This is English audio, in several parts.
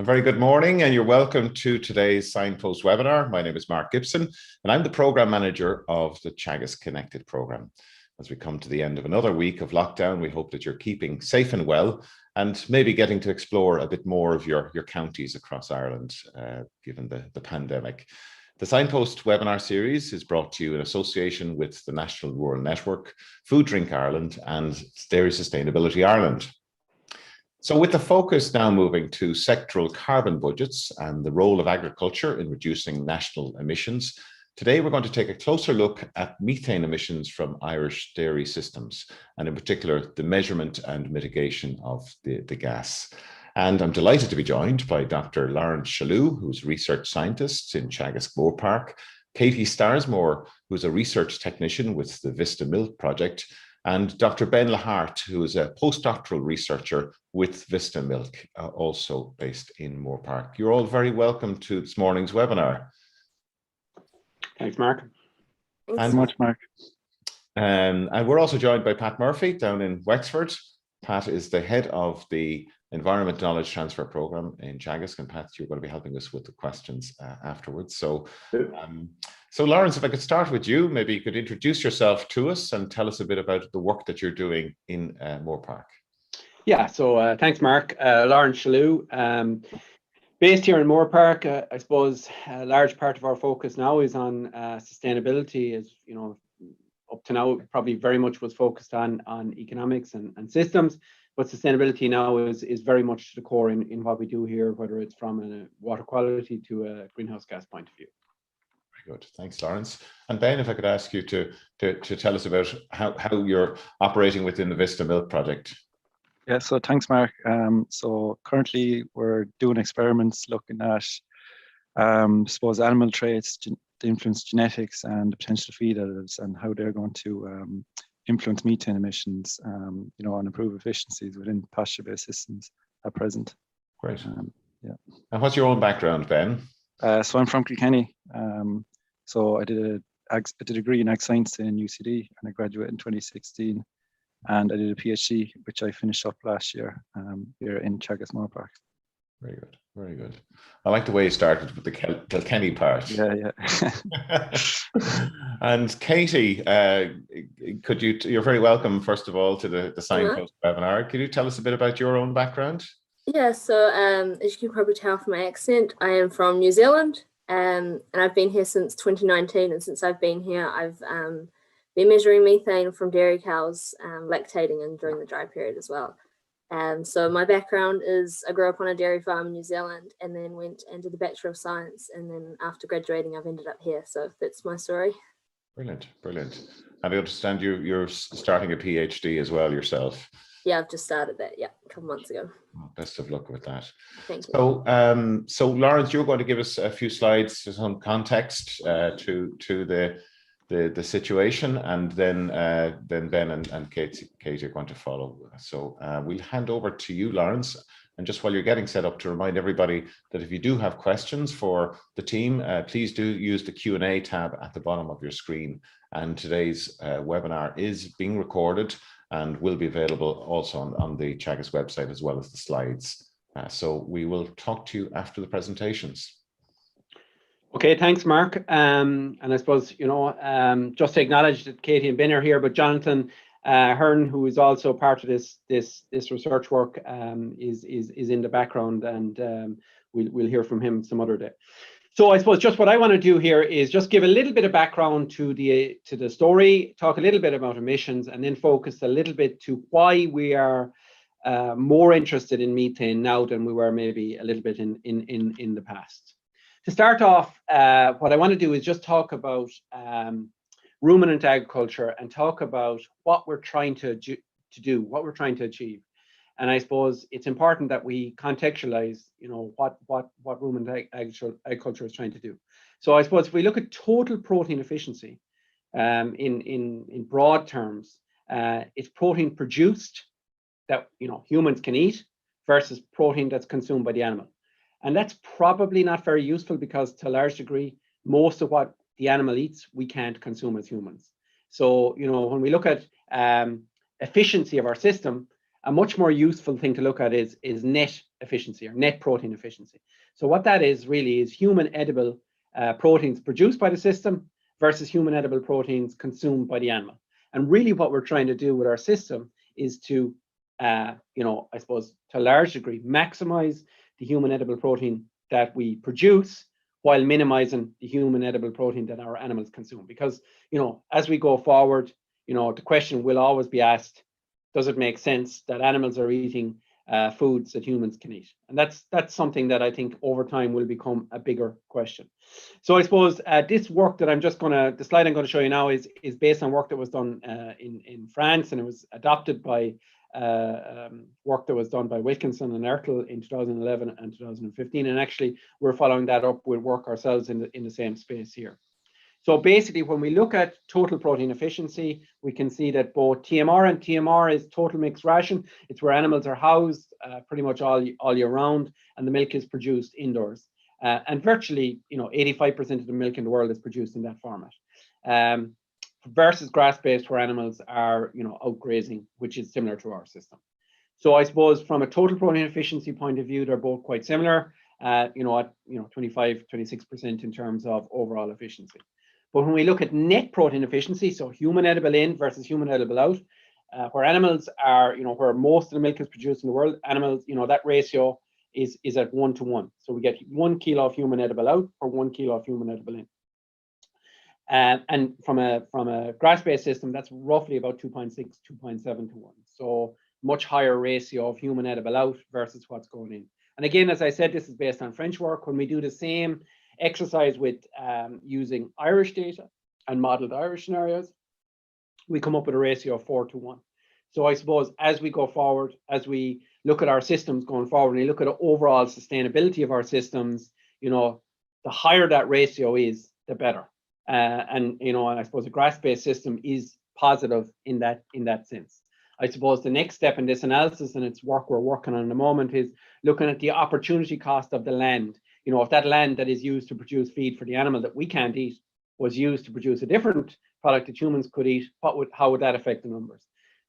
very good morning, and you're welcome to today's Signpost webinar. My name is Mark Gibson, and I'm the Program Manager of the Teagasc Connected Programme. As we come to the end of another week of lockdown, we hope that you're keeping safe and well, and maybe getting to explore a bit more of your counties across Ireland, given the pandemic. The Signpost webinar series is brought to you in association with the National Rural Network, Food Drink Ireland, and Dairy Sustainability Ireland. So with the focus now moving to sectoral carbon budgets and the role of agriculture in reducing national emissions, today we're going to take a closer look at methane emissions from Irish dairy systems, and in particular, the measurement and mitigation of the gas. And I'm delighted to be joined by Dr. Lawrence Shalhoub, who's a research scientist in Teagasc Moor Park, Katie Starsmore, who's a research technician with the Vista Milk Project, and Dr. Ben Lahart, who is a postdoctoral researcher with Vista Milk, also based in Moor Park. You're all very welcome to this morning's webinar. Thanks, Mark. Thanks so much, Mark. And we're also joined by Pat Murphy down in Wexford. Pat is the head of the Environment Knowledge Transfer Programme in Teagasc, and Pat, you're going to be helping us with the questions afterwards. So Lawrence, if I could start with you, maybe you could introduce yourself to us and tell us a bit about the work that you're doing in Moor Park. Yeah, so thanks, Mark. Lawrence Shalhoub, based here in Moor Park. I suppose a large part of our focus now is on sustainability. As you know, up to now, probably very much was focused on economics and systems, but sustainability now is very much to the core in what we do here, whether it's from a water quality to a greenhouse gas point of view. Very good, thanks, Lawrence. And Ben, if I could ask you to tell us about how you're operating within the Vista Milk Project. Yeah, so thanks, Mark. So currently we're doing experiments looking at, suppose, animal traits, the influence genetics and potential feed additives, and how they're going to influence methane emissions, and improve efficiencies within pasture-based systems at present. Great. Yeah. And what's your own background, Ben? So I'm from Kilkenny. So I did a degree in Ag Science in UCD, and I graduated in 2016. And I did a PhD, which I finished up last year here in Teagasc Moor Park. Very good, very good. I like the way you started with the Kilkenny part. Yeah. And Katie, you're very welcome, first of all, to the Signpost webinar. Could you tell us a bit about your own background? Yeah, so as you can probably tell from my accent, I am from New Zealand, and I've been here since 2019. And since I've been here, I've been measuring methane from dairy cows lactating and during the dry period as well. So my background is I grew up on a dairy farm in New Zealand, and then went and did the Bachelor of Science, and then after graduating I've ended up here. So that's my story. Brilliant, brilliant. And I understand you're starting a PhD as well yourself. Yeah, I've just started that, a couple months ago. Well, best of luck with that. Thank you. So Lawrence, you're going to give us a few slides, some context to the situation, and then Ben and Kate are going to follow. So we'll hand over to you, Lawrence. And just while you're getting set up, to remind everybody that if you do have questions for the team, please do use the Q&A tab at the bottom of your screen. And today's webinar is being recorded and will be available also on the Teagasc website, as well as the slides. So we will talk to you after the presentations. Okay, thanks, Mark. And I suppose, just to acknowledge that Katie and Ben are here, but Jonathan Hearn, who is also part of this research work, is in the background, and we'll hear from him some other day. So I suppose just what I want to do here is just give a little bit of background to the story, talk a little bit about emissions, and then focus a little bit to why we are more interested in methane now than we were maybe a little bit in the past. To start off, what I want to do is just talk about ruminant agriculture and talk about what we're trying to do, what we're trying to achieve. And I suppose it's important that we contextualize, what ruminant agriculture is trying to do. So I suppose if we look at total protein efficiency, in broad terms, it's protein produced that humans can eat versus protein that's consumed by the animal. And that's probably not very useful, because to a large degree, most of what the animal eats, we can't consume as humans. So, when we look at efficiency of our system, a much more useful thing to look at is net efficiency or net protein efficiency. So what that is really is human edible proteins produced by the system versus human edible proteins consumed by the animal. And really what we're trying to do with our system is to, you know, I suppose to a large degree, maximize the human edible protein that we produce while minimizing the human edible protein that our animals consume. Because, you know, as we go forward, you know, the question will always be asked, does it make sense that animals are eating foods that humans can eat? And that's something that I think over time will become a bigger question. So I suppose this work that the slide I'm going to show you now is based on work that was done in France, and it was adopted by work that was done by Wilkinson and Ertl in 2011 and 2015. And actually, we're following that up with work ourselves in the same space here. So basically, when we look at total protein efficiency, we can see that both TMR and TMR is total mixed ration. It's where animals are housed pretty much all year round, and the milk is produced indoors. And virtually, you know, 85% of the milk in the world is produced in that format. Versus grass-based, where animals are, you know, out grazing, which is similar to our system. So I suppose from a total protein efficiency point of view, they're both quite similar. You know, at 25-26% in terms of overall efficiency. But when we look at net protein efficiency, so human edible in versus human edible out, where animals are, you know, where most of the milk is produced in the world, animals, you know, that ratio is at 1-to-1. So we get 1 kilo of human edible out for 1 kilo of human edible in. And from a grass-based system, that's roughly about 2.6, 2.7-to-1. So much higher ratio of human edible out versus what's going in. And again, as I said, this is based on French work. When we do the same exercise with using Irish data and modeled Irish scenarios, we come up with a ratio of 4-to-1. So I suppose as we go forward, as we look at our systems going forward, and we look at the overall sustainability of our systems, you know, the higher that ratio is, the better. And you know, and I suppose a grass-based system is positive in that sense. I suppose the next step in this analysis, and it's work we're working on at the moment, is looking at the opportunity cost of the land. You know, if that land that is used to produce feed for the animal that we can't eat was used to produce a different product that humans could eat, how would that affect the numbers?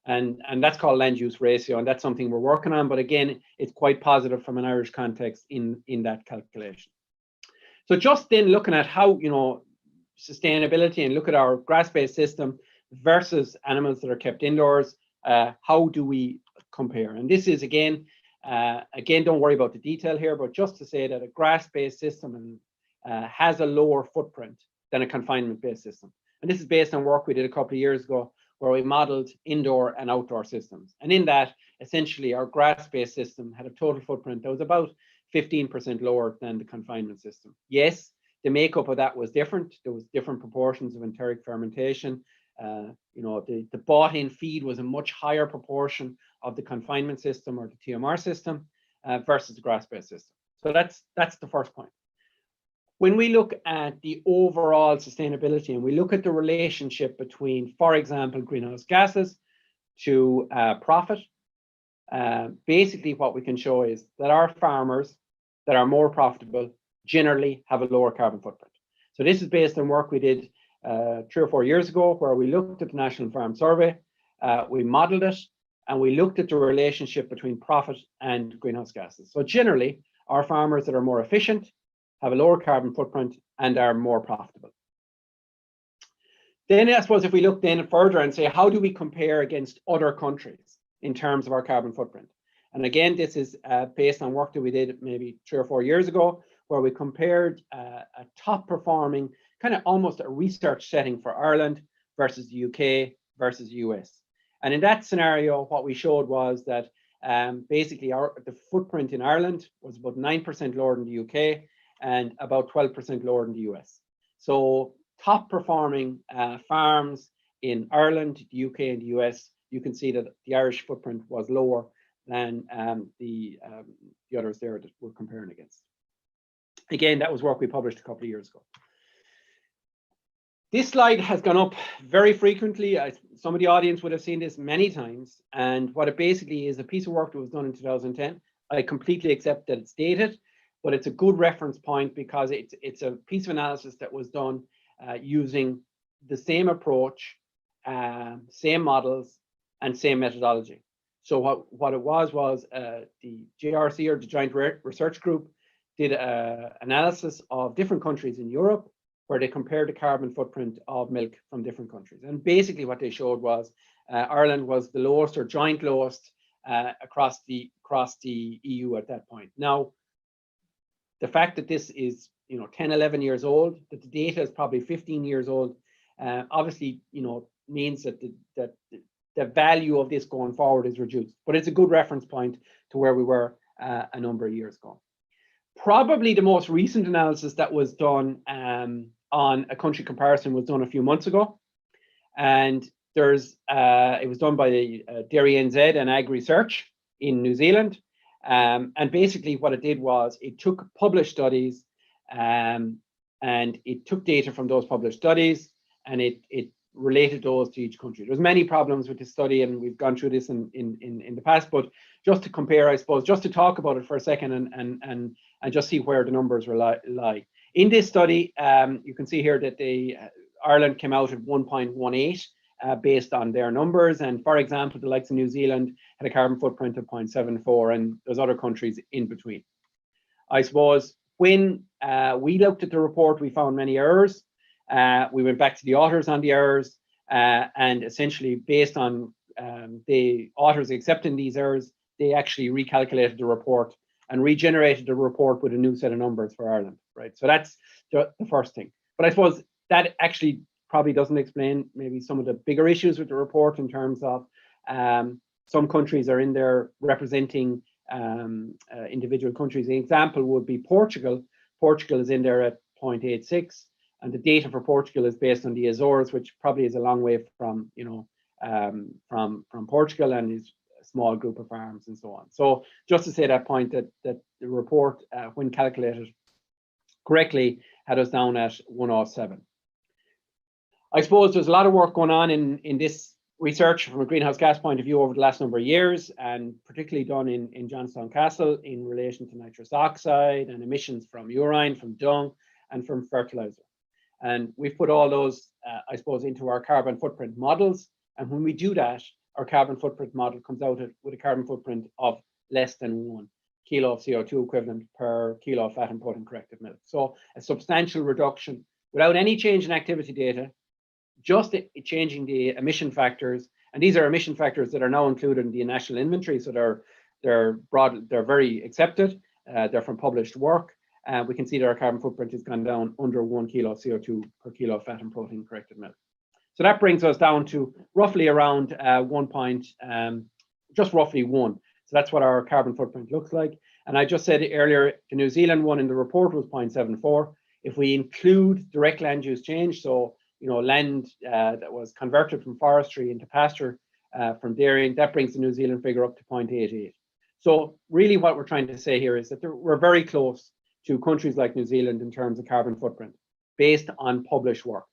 And that's called land use ratio, and that's something we're working on. But again, it's quite positive from an Irish context in that calculation. So just then looking at how, you know, sustainability, and look at our grass-based system versus animals that are kept indoors, how do we compare? And this is again, don't worry about the detail here, but just to say that a grass-based system has a lower footprint than a confinement-based system. And this is based on work we did a couple of years ago, where we modeled indoor and outdoor systems. And in that, essentially, our grass-based system had a total footprint that was about 15% lower than the confinement system. Yes, the makeup of that was different. There was different proportions of enteric fermentation. You know, the bought-in feed was a much higher proportion of the confinement system or the TMR system versus the grass-based system. So that's the first point. When we look at the overall sustainability, and we look at the relationship between, for example, greenhouse gases to profit, basically what we can show is that our farmers that are more profitable generally have a lower carbon footprint. So this is based on work we did 3 or 4 years ago, where we looked at the National Farm Survey, we modeled it, and we looked at the relationship between profit and greenhouse gases. So generally, our farmers that are more efficient have a lower carbon footprint and are more profitable. Then I suppose if we look then further and say, how do we compare against other countries in terms of our carbon footprint? And again, this is based on work that we did maybe 3 or 4 years ago, where we compared a top performing, kind of almost a research setting for Ireland versus the UK versus the US. And in that scenario, what we showed was that basically the footprint in Ireland was about 9% lower than the UK and about 12% lower than the US. So top performing farms in Ireland, the UK and the US, you can see that the Irish footprint was lower than the others there that we're comparing against. Again, that was work we published a couple of years ago. This slide has gone up very frequently. Some of the audience would have seen this many times. And what it basically is a piece of work that was done in 2010. I completely accept that it's dated, but it's a good reference point because it's a piece of analysis that was done using the same approach, same models, and same methodology. So what it was the JRC, or the Joint Research Group, did an analysis of different countries in Europe where they compared the carbon footprint of milk from different countries. And basically what they showed was Ireland was the lowest, or joint lowest, across the EU at that point. Now, the fact that this is 10, 11 years old, that the data is probably 15 years old, obviously means that the value of this going forward is reduced. But it's a good reference point to where we were a number of years ago. Probably the most recent analysis that was done on a country comparison was done a few months ago, and it was done by the Dairy NZ and Ag Research in New Zealand. And basically what it did was it took published studies and it took data from those published studies, and it related those to each country. There's many problems with this study, and we've gone through this in the past, but just to compare, I suppose, just to talk about it for a second and just see where the numbers lie. In this study, you can see here that Ireland came out at 1.18 based on their numbers. And for example, the likes of New Zealand had a carbon footprint of 0.74, and there's other countries in between. I suppose when we looked at the report, we found many errors. We went back to the authors on the errors, and essentially based on the authors accepting these errors, they actually recalculated the report and regenerated the report with a new set of numbers for Ireland, right? So that's the first thing. But I suppose that actually probably doesn't explain maybe some of the bigger issues with the report, in terms of some countries are in there representing individual countries. An example would be Portugal. Portugal is in there at 0.86, and the data for Portugal is based on the Azores, which probably is a long way from from Portugal, and is a small group of farms and so on. So just to say that point, that the report, when calculated correctly, had us down at 107. I suppose there's a lot of work going on in this research from a greenhouse gas point of view over the last number of years, and particularly done in Johnstown Castle in relation to nitrous oxide and emissions from urine, from dung, and from fertilizer. And we've put all those, I suppose, into our carbon footprint models. And when we do that, our carbon footprint model comes out with a carbon footprint of less than 1 kilo of CO2 equivalent per kilo of fat and protein corrected milk. So a substantial reduction without any change in activity data, just changing the emission factors. And these are emission factors that are now included in the national inventory. So they're very accepted. They're from published work. We can see that our carbon footprint has gone down under 1 kilo of CO2 per kilo of fat and protein corrected milk. So that brings us down to roughly around just roughly 1. So that's what our carbon footprint looks like. And I just said earlier, the New Zealand one in the report was 0.74. If we include direct land use change, so land that was converted from forestry into pasture from dairying, that brings the New Zealand figure up to 0.88. So really what we're trying to say here is that we're very close to countries like New Zealand in terms of carbon footprint based on published work.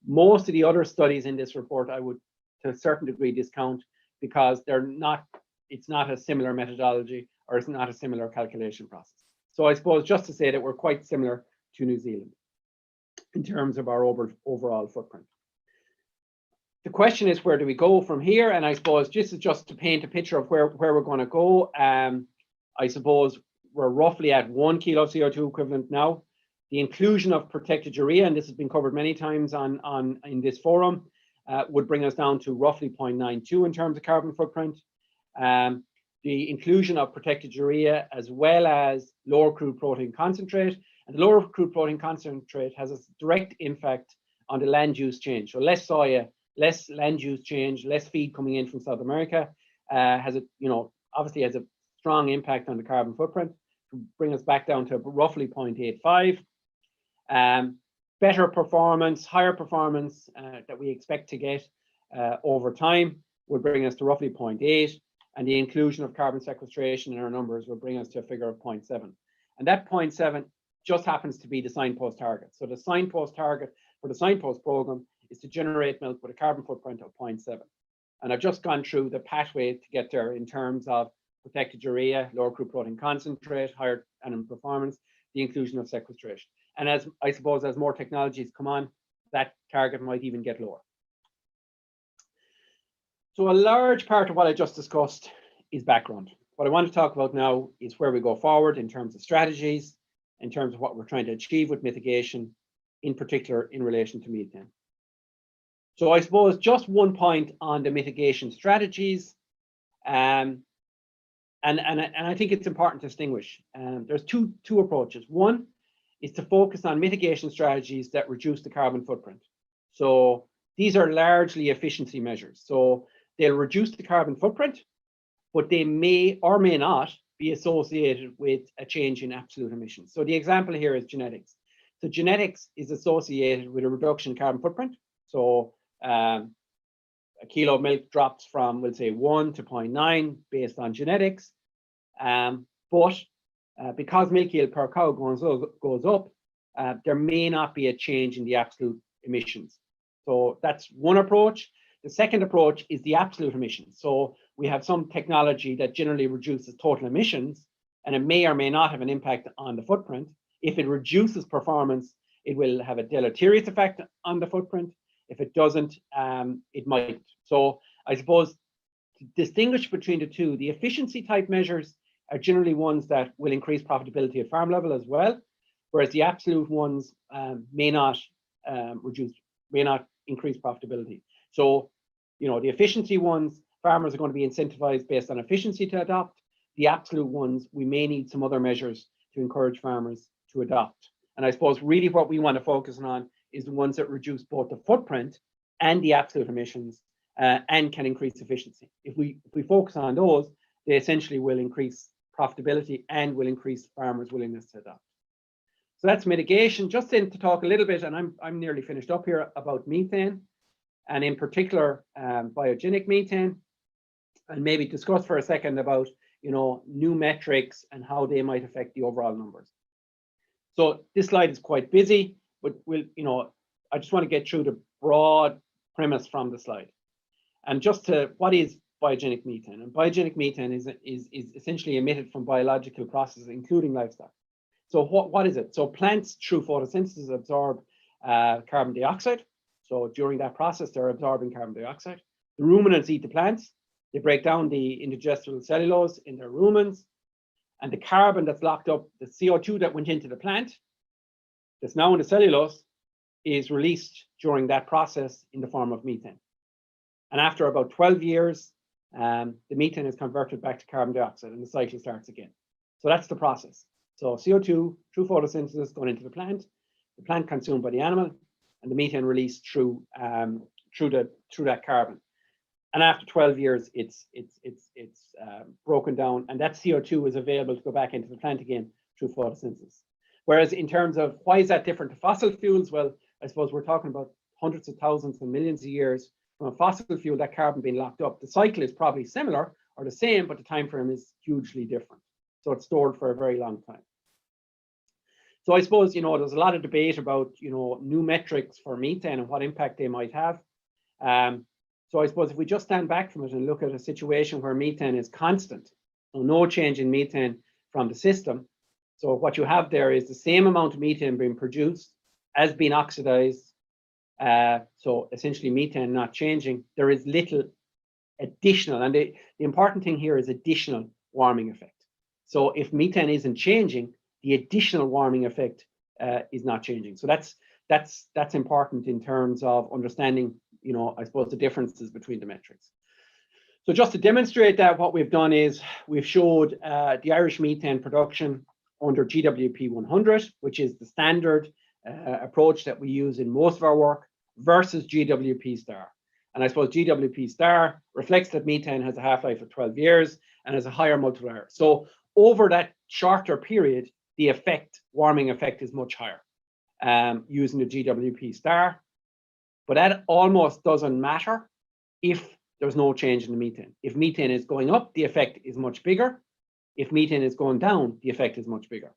Most of the other studies in this report I would to a certain degree discount, because it's not a similar methodology, or it's not a similar calculation process. So I suppose just to say that we're quite similar to New Zealand in terms of our overall footprint. The question is, where do we go from here? And I suppose this is just to paint a picture of where we're going to go. I suppose we're roughly at 1 kilo CO2 equivalent now. The inclusion of protected urea, and this has been covered many times in this forum, would bring us down to roughly 0.92 in terms of carbon footprint. The inclusion of protected urea, as well as lower crude protein concentrate, and the lower crude protein concentrate has a direct impact on the land use change. So less soya, less land use change, less feed coming in from South America obviously has a strong impact on the carbon footprint, to bring us back down to roughly 0.85. Better performance, higher performance that we expect to get over time would bring us to roughly 0.8, and the inclusion of carbon sequestration in our numbers will bring us to a figure of 0.7. And that 0.7 just happens to be the Signpost target. So the Signpost target for the Signpost program is to generate milk with a carbon footprint of 0.7. And I've just gone through the pathway to get there in terms of protected urea, lower crude protein concentrate, higher animal performance, the inclusion of sequestration. And as I suppose, as more technologies come on, that target might even get lower. So a large part of what I just discussed is background. What I want to talk about now is where we go forward in terms of strategies, in terms of what we're trying to achieve with mitigation, in particular in relation to methane. So I suppose just one point on the mitigation strategies, and I think it's important to distinguish. There's two approaches. One is to focus on mitigation strategies that reduce the carbon footprint. So these are largely efficiency measures. So they'll reduce the carbon footprint, but they may or may not be associated with a change in absolute emissions. So the example here is genetics. So genetics is associated with a reduction in carbon footprint. So a kilo of milk drops from, we'll say, 1 to 0.9 based on genetics. But because milk yield per cow goes up, there may not be a change in the absolute emissions. So that's one approach. The second approach is the absolute emissions. So we have some technology that generally reduces total emissions, and it may or may not have an impact on the footprint. If it reduces performance, it will have a deleterious effect on the footprint. If it doesn't, it might. So I suppose to distinguish between the two, the efficiency type measures are generally ones that will increase profitability at farm level as well, whereas the absolute ones may not increase profitability. So, you know, the efficiency ones, farmers are going to be incentivized based on efficiency to adopt. The absolute ones, we may need some other measures to encourage farmers to adopt. And I suppose really what we want to focus on is the ones that reduce both the footprint and the absolute emissions and can increase efficiency. If we focus on those, they essentially will increase profitability and will increase farmers' willingness to adopt. So that's mitigation. Just then to talk a little bit, and I'm nearly finished up here, about methane, and in particular biogenic methane, and maybe discuss for a second about, you know, new metrics and how they might affect the overall numbers. So this slide is quite busy, but I just want to get through the broad premise from the slide. And just to, what is biogenic methane? And biogenic methane is essentially emitted from biological processes, including livestock. So what is it? So plants, through photosynthesis, absorb carbon dioxide. So during that process, they're absorbing carbon dioxide. The ruminants eat the plants. They break down the indigestible cellulose in their rumens. And the carbon that's locked up, the CO2 that went into the plant, that's now in the cellulose, is released during that process in the form of methane. And after about 12 years, the methane is converted back to carbon dioxide and the cycle starts again. So that's the process. So CO2 through photosynthesis going into the plant consumed by the animal, and the methane released through that carbon. And after 12 years, it's broken down, and that CO2 is available to go back into the plant again through photosynthesis. Whereas in terms of why is that different to fossil fuels? Well, I suppose we're talking about hundreds of thousands and millions of years from a fossil fuel, that carbon being locked up. The cycle is probably similar or the same, but the time frame is hugely different. So it's stored for a very long time. So I suppose, there's a lot of debate about, new metrics for methane and what impact they might have. So I suppose if we just stand back from it and look at a situation where methane is constant, so no change in methane from the system. So what you have there is the same amount of methane being produced as being oxidized. So essentially methane not changing. There is little additional, and the important thing here is additional warming effect. So if methane isn't changing, the additional warming effect is not changing. So that's important in terms of understanding, I suppose, the differences between the metrics. So just to demonstrate that, what we've done is we've showed the Irish methane production under GWP 100, which is the standard approach that we use in most of our work, versus GWP star. And I suppose GWP star reflects that methane has a half-life of 12 years and has a higher multiplier. So over that shorter period, the warming effect is much higher using the GWP star. But that almost doesn't matter if there's no change in the methane. If methane is going up, the effect is much bigger. If methane is going down, the effect is much bigger.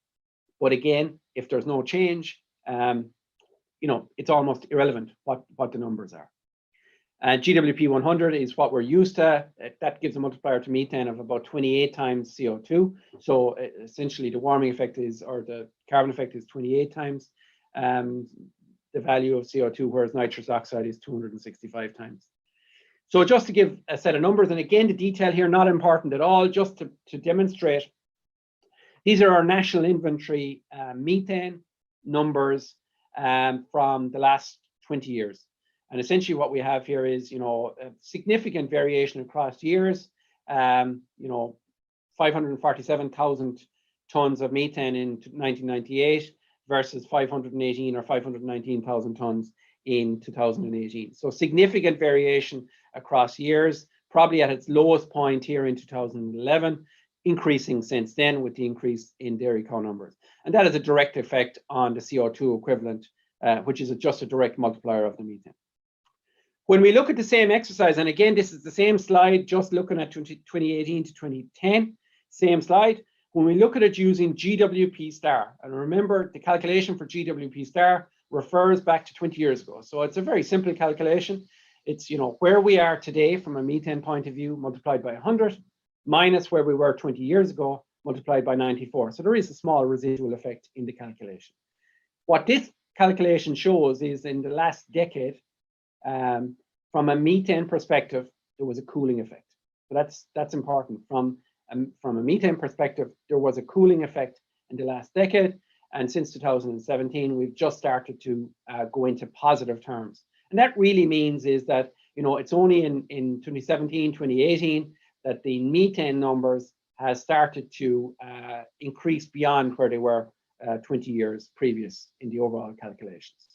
But again, if there's no change, it's almost irrelevant what the numbers are. And GWP 100 is what we're used to. That gives a multiplier to methane of about 28 times CO2. So essentially the warming effect or the carbon effect is 28 times the value of CO2, whereas nitrous oxide is 265 times. So just to give a set of numbers, and again, the detail here, not important at all, just to demonstrate, these are our national inventory methane numbers from the last 20 years. And essentially what we have here is, you know, a significant variation across years, you know, 547,000 tons of methane in 1998 versus 518 or 519,000 tons in 2018. So significant variation across years, probably at its lowest point here in 2011, increasing since then with the increase in dairy cow numbers. And that is a direct effect on the CO2 equivalent, which is just a direct multiplier of the methane. When we look at the same exercise, and again, this is the same slide, just looking at 2018 to 2010, same slide. When we look at it using GWP star, and remember the calculation for GWP star refers back to 20 years ago. So it's a very simple calculation. It's, you know, where we are today from a methane point of view multiplied by 100 minus where we were 20 years ago multiplied by 94. So there is a small residual effect in the calculation. What this calculation shows is in the last decade, from a methane perspective, there was a cooling effect. So that's important. From a methane perspective, there was a cooling effect in the last decade. And since 2017, we've just started to go into positive terms. And that really means is that, you know, it's only in 2017, 2018 that the methane numbers has started to increase beyond where they were 20 years previous in the overall calculations.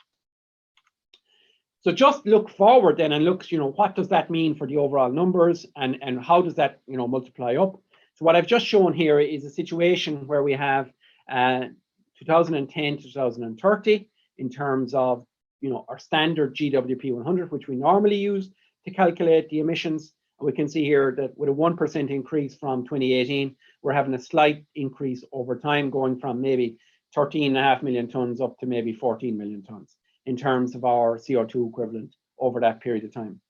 So just look forward then and look, you know, what does that mean for the overall numbers and how does that, you know, multiply up? So what I've just shown here is a situation where we have 2010 to 2030 in terms of, you know, our standard GWP 100, which we normally use to calculate the emissions. And we can see here that with a 1% increase from 2018, we're having a slight increase over time, going from maybe 13.5 million tons up to maybe 14 million tons in terms of our CO2 equivalent over that period of time.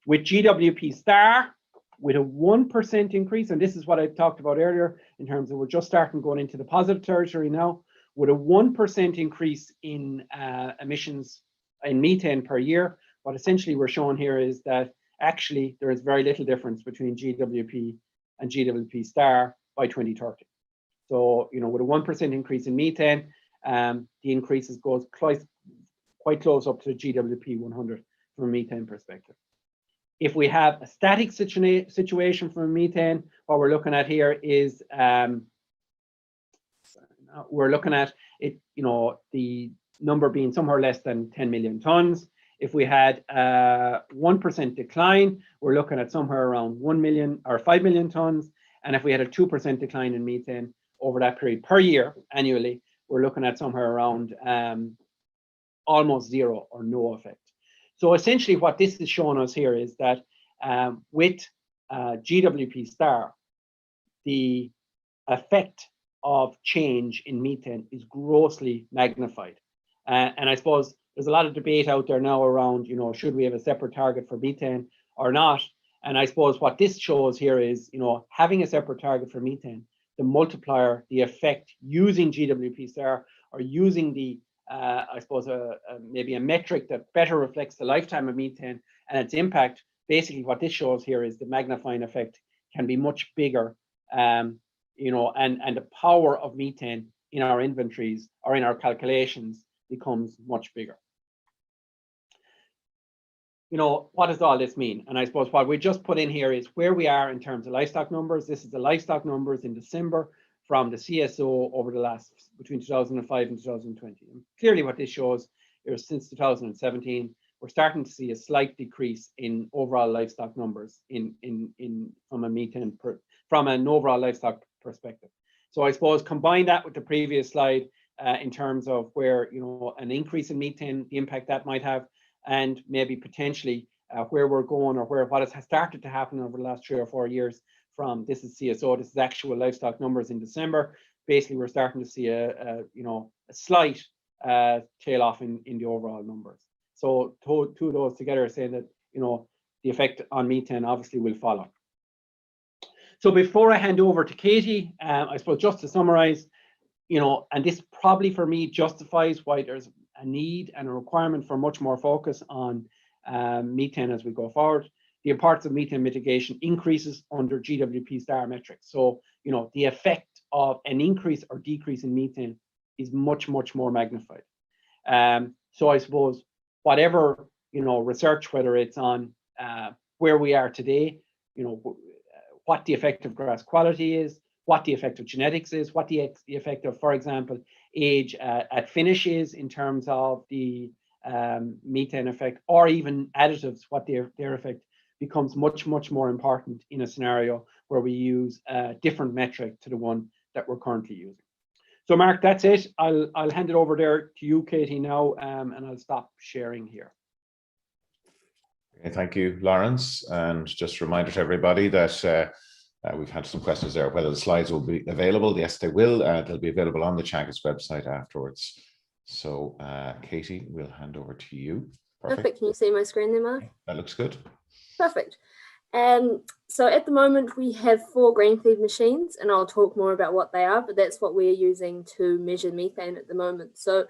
With GWP star, with a 1% increase, and this is what I talked about earlier in terms of we're just starting going into the positive territory now, with a 1% increase in emissions in methane per year, what essentially we're showing here is that actually there is very little difference between GWP and GWP star by 2030. So, you know, with a 1% increase in methane, the increases goes quite close up to GWP 100 from a methane perspective. If we have a static situation for methane, what we're looking at here is we're looking at it, you know, the number being somewhere less than 10 million tons. If we had a 1% decline, we're looking at somewhere around 1 million or 5 million tons. And if we had a 2% decline in methane over that period per year annually, we're looking at somewhere around almost zero or no effect. So essentially what this is showing us here is that with GWP star, the effect of change in methane is grossly magnified. And I suppose there's a lot of debate out there now around, you know, should we have a separate target for methane or not? And I suppose what this shows here is, you know, having a separate target for methane, the multiplier, the effect using GWP star or using the I suppose maybe a metric that better reflects the lifetime of methane and its impact. Basically, what this shows here is the magnifying effect can be much bigger, you know, and the power of methane in our inventories or in our calculations becomes much bigger. You know, what does all this mean? And I suppose what we just put in here is where we are in terms of livestock numbers. This is the livestock numbers in December from the CSO over the last between 2005 and 2020. And clearly what this shows is since 2017, we're starting to see a slight decrease in overall livestock numbers from a methane from an overall livestock perspective. So I suppose combine that with the previous slide in terms of where, you know, an increase in methane, the impact that might have, and maybe potentially where we're going or what has started to happen over the last 3 or 4 years. From this is CSO, this is actual livestock numbers in December. Basically, we're starting to see a slight tail off in the overall numbers. So two of those together are saying that, you know, the effect on methane obviously will follow. So before I hand over to Katie, I suppose just to summarize, you know, and this probably for me justifies why there's a need and a requirement for much more focus on methane as we go forward. the importance of methane mitigation increases under GWP star metrics. So, you know, the effect of an increase or decrease in methane is much, much more magnified. So I suppose whatever, you know, research, whether it's on where we are today, you know, what the effect of grass quality is, what the effect of genetics is, what the effect of, for example, age at finish is in terms of the methane effect, or even additives, what their effect becomes much, much more important in a scenario where we use a different metric to the one that we're currently using. So Mark, that's it. I'll hand it over there to you, Katie, now, and I'll stop sharing here. Okay, thank you, Lawrence. And just a reminder to everybody that we've had some questions there, whether the slides will be available. Yes, they will. They'll be available on the Teagasc website afterwards. So Katie, we'll hand over to you. Perfect. Can you see my screen there, Mark? That looks good. Perfect. So at the moment we have 4 green feed machines, and I'll talk more about what they are, but that's what we're using to measure methane at the moment. So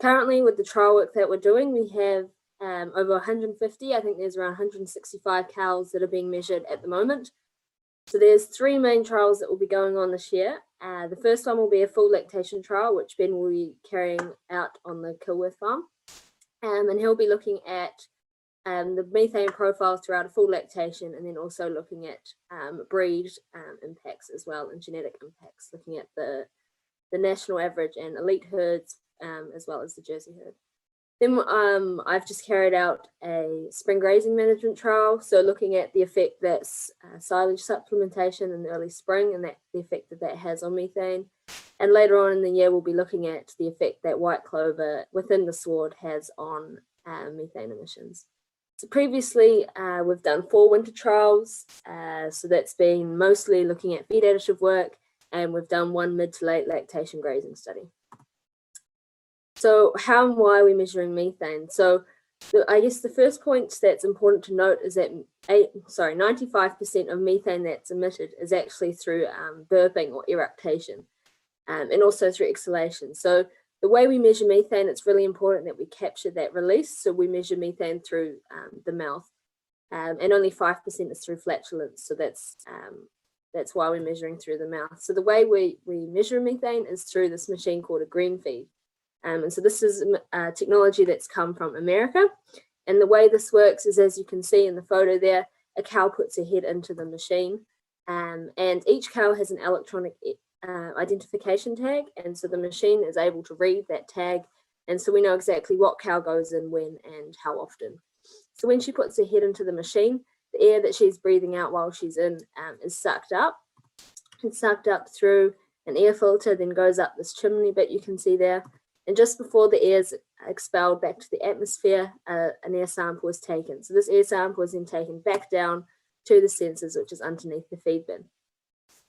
currently with the trial work that we're doing, we have over 150, I think there's around 165 cows that are being measured at the moment. So there's 3 main trials that will be going on this year. The first one will be a full lactation trial, which Ben will be carrying out on the Kilworth farm. And he'll be looking at the methane profile throughout a full lactation, and then also looking at breed impacts as well, and genetic impacts, looking at the national average and elite herds, as well as the Jersey herd. Then I've just carried out a spring grazing management trial, so looking at the effect that silage supplementation in the early spring and the effect that has on methane. And later on in the year, we'll be looking at the effect that white clover within the sward has on methane emissions. So previously, we've done 4 winter trials, so that's been mostly looking at feed additive work, and we've done 1 mid to late lactation grazing study. So how and why are we measuring methane? So I guess the first point that's important to note is that 95% of methane that's emitted is actually through burping or eructation, and also through exhalation. So the way we measure methane, it's really important that we capture that release. So we measure methane through the mouth, and only 5% is through flatulence. So that's why we're measuring through the mouth. So the way we measure methane is through this machine called a green feed. And so this is a technology that's come from America. And the way this works is, as you can see in the photo there, a cow puts her head into the machine, and each cow has an electronic identification tag, and so the machine is able to read that tag, and so we know exactly what cow goes in when and how often. So when she puts her head into the machine, the air that she's breathing out while she's in is sucked up. It's sucked up through an air filter, then goes up this chimney bit you can see there, and just before the air is expelled back to the atmosphere, an air sample is taken. So this air sample is then taken back down to the sensors, which is underneath the feed bin.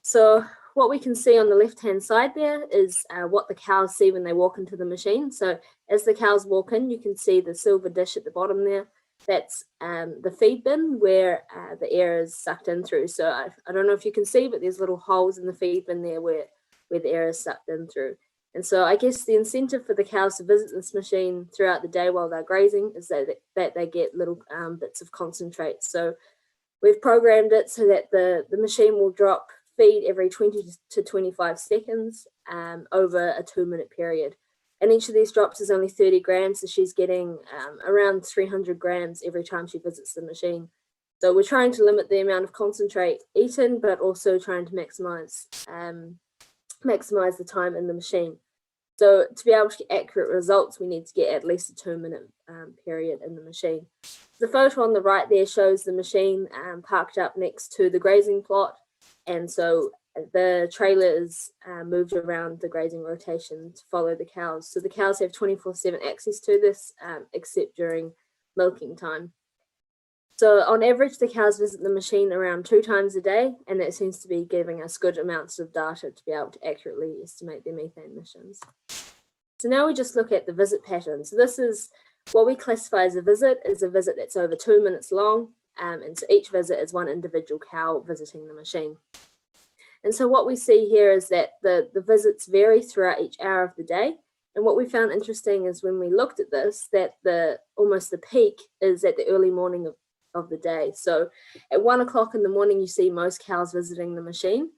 So what we can see on the left-hand side there is what the cows see when they walk into the machine. So as the cows walk in, you can see the silver dish at the bottom there. That's the feed bin where the air is sucked in through. So I don't know if you can see, but there's little holes in the feed bin there where the air is sucked in through. And so I guess the incentive for the cows to visit this machine throughout the day while they're grazing is that they get little bits of concentrate. So we've programmed it so that the machine will drop feed every 20 to 25 seconds over a 2-minute period. And each of these drops is only 30 grams, so she's getting around 300 grams every time she visits the machine. So we're trying to limit the amount of concentrate eaten, but also trying to maximize the time in the machine. So to be able to get accurate results, we need to get at least a 2-minute period in the machine. The photo on the right there shows the machine parked up next to the grazing plot. And so the trailer is moved around the grazing rotation to follow the cows. So the cows have 24/7 access to this, except during milking time. So on average, the cows visit the machine around 2 times a day, and that seems to be giving us good amounts of data to be able to accurately estimate their methane emissions. So now we just look at the visit pattern. So this is what we classify as a visit that's over 2 minutes long, and so each visit is one individual cow visiting the machine. And so what we see here is that the visits vary throughout each hour of the day. And what we found interesting is when we looked at this, that almost the peak is at the early morning of the day. So at 1 o'clock in the morning, you see most cows visiting the machine,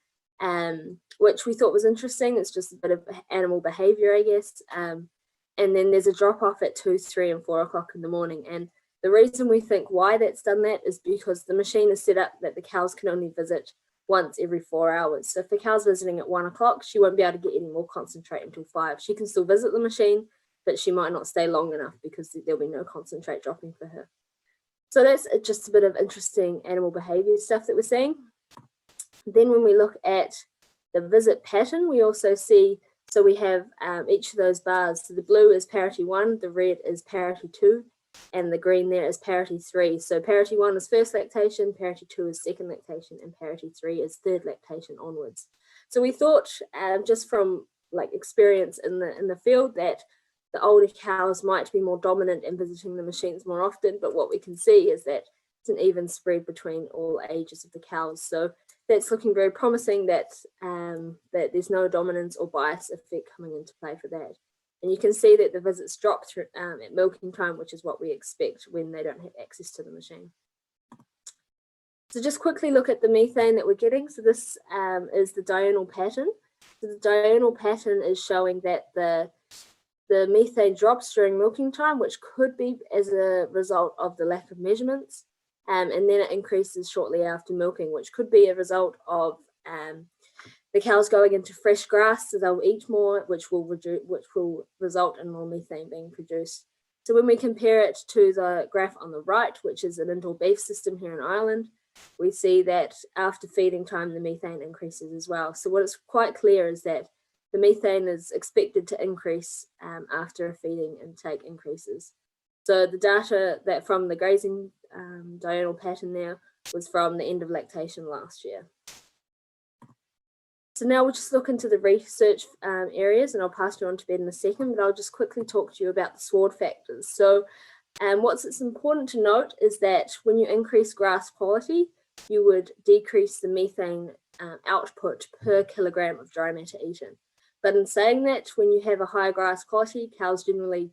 which we thought was interesting. It's just a bit of animal behavior, I guess. And then there's a drop off at 2, 3, and 4 o'clock in the morning. And the reason we think why that's done that is because the machine is set up that the cows can only visit once every 4 hours. So if the cow's visiting at 1 o'clock, she won't be able to get any more concentrate until 5. She can still visit the machine, but she might not stay long enough because there'll be no concentrate dropping for her. So that's just a bit of interesting animal behavior stuff that we're seeing. Then when we look at the visit pattern, we also see, so we have each of those bars. So the blue is parity 1, the red is parity 2, and the green there is parity 3. So parity 1 is first lactation, parity 2 is second lactation, and parity 3 is third lactation onwards. So we thought, just from like experience in the field, that the older cows might be more dominant in visiting the machines more often, but what we can see is that it's an even spread between all ages of the cows. So that's looking very promising, that that there's no dominance or bias effect coming into play for that. And you can see that the visits drop through at milking time, which is what we expect when they don't have access to the machine. So just quickly look at the methane that we're getting. So this is the diurnal pattern. So the diurnal pattern is showing that the methane drops during milking time, which could be as a result of the lack of measurements. And then it increases shortly after milking, which could be a result of the cows going into fresh grass, so they'll eat more, which will result in more methane being produced. So when we compare it to the graph on the right, which is an indoor beef system here in Ireland, we see that after feeding time, the methane increases as well. So what is quite clear is that the methane is expected to increase after a feeding intake increases. So the data that from the grazing diurnal pattern there was from the end of lactation last year. So now we'll just look into the research areas, and I'll pass you on to Ben in a second, but I'll just quickly talk to you about the sward factors. So what's important to note is that when you increase grass quality, you would decrease the methane output per kilogram of dry matter eaten. But in saying that, when you have a higher grass quality, cows generally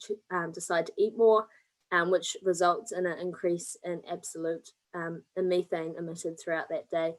decide to eat more, which results in an increase in absolute methane emitted throughout that day.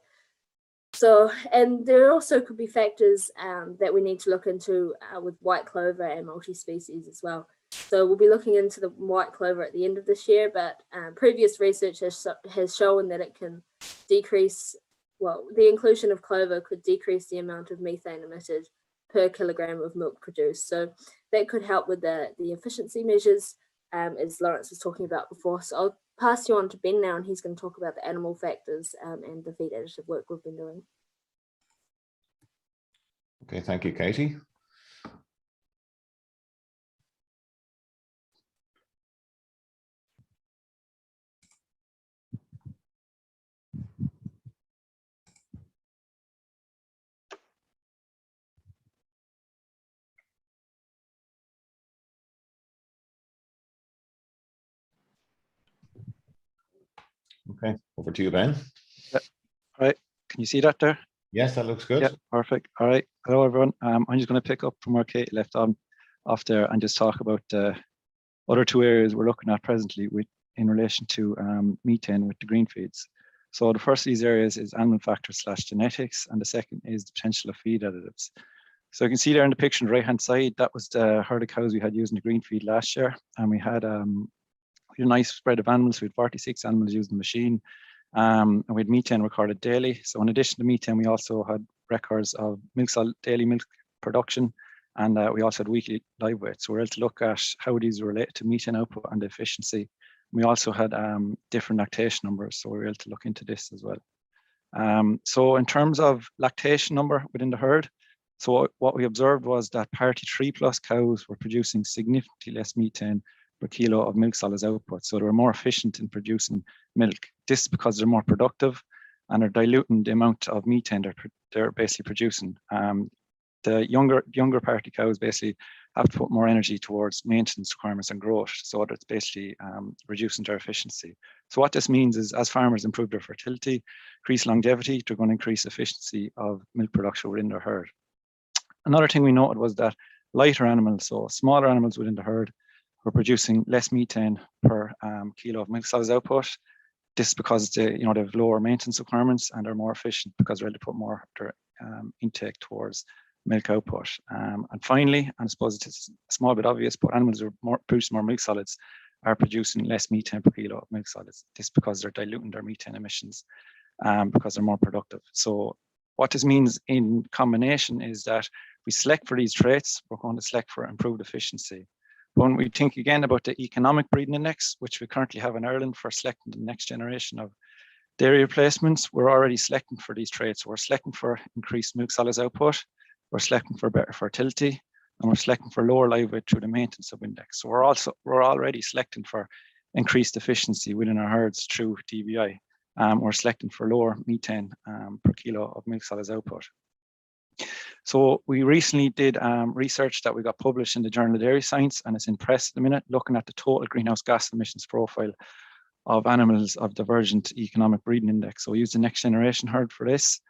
So, and there also could be factors that we need to look into with white clover and multi-species as well. So we'll be looking into the white clover at the end of this year, but previous research has shown that it can decrease, well, the inclusion of clover could decrease the amount of methane emitted per kilogram of milk produced. So that could help with the efficiency measures, as Lawrence was talking about before. So I'll pass you on to Ben now, and he's going to talk about the animal factors and the feed additive work we've been doing. Okay, thank you, Katie. Okay, over to you, Ben. Yeah. All right, can you see that there? Yes, that looks good. Yeah, perfect. All right, hello everyone. I'm just going to pick up from where Kate left off there and just talk about the other two areas we're looking at presently in relation to methane with the green feeds. So the first of these areas is animal factors / genetics, and the second is the potential of feed additives. So you can see there in the picture on the right hand side, that was the herd of cows we had using the green feed last year, and we had a nice spread of animals. We had 46 animals using the machine, and we had methane recorded daily. So in addition to methane, we also had records of daily milk production, and we also had weekly live weight. So we're able to look at how these relate to methane output and the efficiency. We also had different lactation numbers, so we were able to look into this as well. So in terms of lactation number within the herd, so what we observed was that parity 3+ cows were producing significantly less methane per kilo of milk solids output. So they were more efficient in producing milk. This is because they're more productive and are diluting the amount of methane they're basically producing. The younger parity cows basically have to put more energy towards maintenance requirements and growth. So that's basically reducing their efficiency. So what this means is as farmers improve their fertility, increase longevity, they're going to increase efficiency of milk production within their herd. Another thing we noted was that lighter animals, so smaller animals within the herd, were producing less methane per kilo of milk solids output. this is because they have lower maintenance requirements and are more efficient because they're able to put more of their intake towards milk output. And finally, and I suppose it's a small bit obvious, but animals who are producing more milk solids are producing less methane per kilo of milk solids. This is because they're diluting their methane emissions because they're more productive. So what this means in combination is that we select for these traits, we're going to select for improved efficiency. But when we think again about the economic breeding index, which we currently have in Ireland for selecting the next generation of dairy replacements, we're already selecting for these traits. We're selecting for increased milk solids output, we're selecting for better fertility, and we're selecting for lower live weight through the maintenance subindex. So we're already selecting for increased efficiency within our herds through DBI. We're selecting for lower methane per kilo of milk solids output. So we recently did research that we got published in the Journal of Dairy Science, and it's in press at the minute, looking at the total greenhouse gas emissions profile of animals of divergent economic breeding index. So we used the next generation herd for this,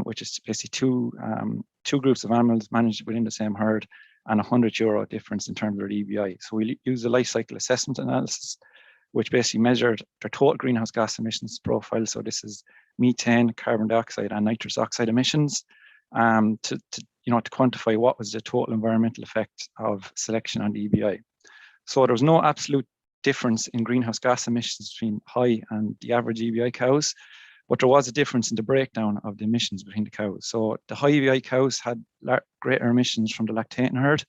which is basically two groups of animals managed within the same herd and €100 difference in terms of their EBI. So we used a life cycle assessment analysis, which basically measured their total greenhouse gas emissions profile. So this is methane, carbon dioxide, and nitrous oxide emissions, to quantify what was the total environmental effect of selection on the EBI. So there was no absolute difference in greenhouse gas emissions between high and the average EBI cows, but there was a difference in the breakdown of the emissions between the cows. So the high EBI cows had greater emissions from the lactating herd,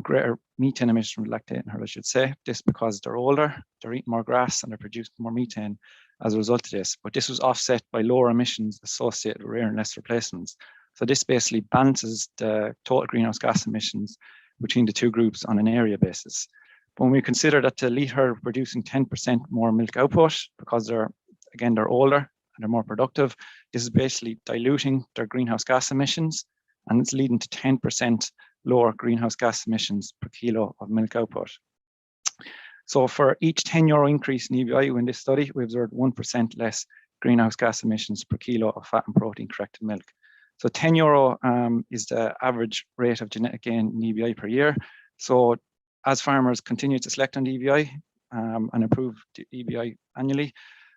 greater methane emissions from the lactating herd, I should say. This because they're older, they're eating more grass, and they're producing more methane as a result of this. But this was offset by lower emissions associated with rare and less replacements. So this basically balances the total greenhouse gas emissions between the two groups on an area basis. But when we consider that the elite herd are producing 10% more milk output because they're older and they're more productive, this is basically diluting their greenhouse gas emissions, and it's leading to 10% lower greenhouse gas emissions per kilo of milk output. So for each €10 increase in EBI in this study, we observed 1% less greenhouse gas emissions per kilo of fat and protein corrected milk. So €10 is the average rate of genetic gain in EBI per year. So as farmers continue to select on the EBI and improve the EBI annually,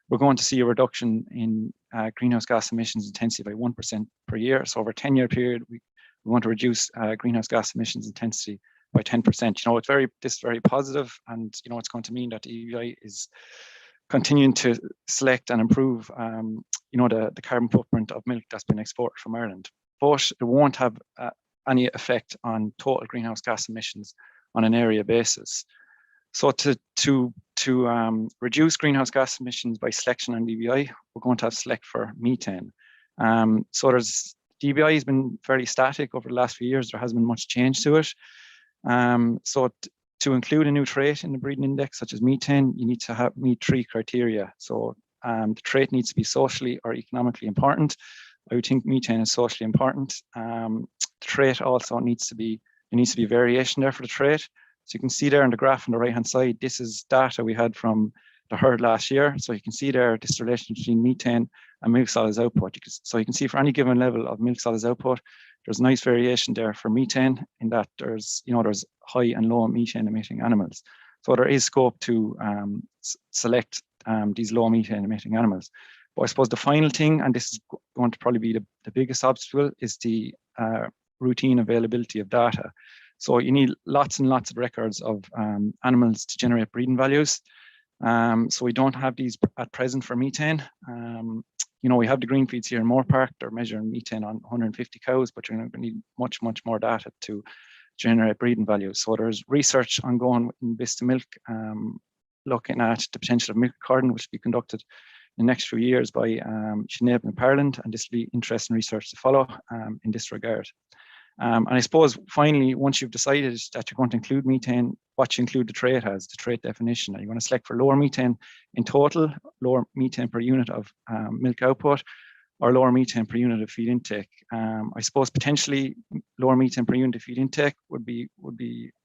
we're going to see a reduction in greenhouse gas emissions intensity by 1% per year. So over a 10-year period, we want to reduce greenhouse gas emissions intensity by 10%. This is very positive, and it's going to mean that the EBI is continuing to select and improve the carbon footprint of milk that's been exported from Ireland. But it won't have any effect on total greenhouse gas emissions on an area basis. So to reduce greenhouse gas emissions by selection on DBI, we're going to have to select for methane. So DBI has been fairly static over the last few years. There hasn't been much change to it. So to include a new trait in the breeding index, such as methane, you need to meet 3 criteria. So the trait needs to be socially or economically important. I would think methane is socially important. The trait also there needs to be variation there for the trait. So you can see there in the graph on the right-hand side, this is data we had from the herd last year. So you can see there this relation between methane and milk solids output. So you can see for any given level of milk solids output, there's nice variation there for methane in that there's high and low methane emitting animals. So there is scope to select these low methane emitting animals. But I suppose the final thing, and this is going to probably be the biggest obstacle, is the routine availability of data. So you need lots and lots of records of animals to generate breeding values. So we don't have these at present for methane. We have the green feeds here in Moore Park. They're measuring methane on 150 cows, but you're going to need much, much more data to generate breeding values. So there's research ongoing in Vista Milk, looking at the potential of milk recording, which will be conducted in the next few years by Sinead McParland, and this will be interesting research to follow in this regard. And I suppose finally, once you've decided that you're going to include methane, what you include the trait as, the trait definition. Are you going to select for lower methane in total, lower methane per unit of milk output, or lower methane per unit of feed intake? I suppose potentially lower methane per unit of feed intake would be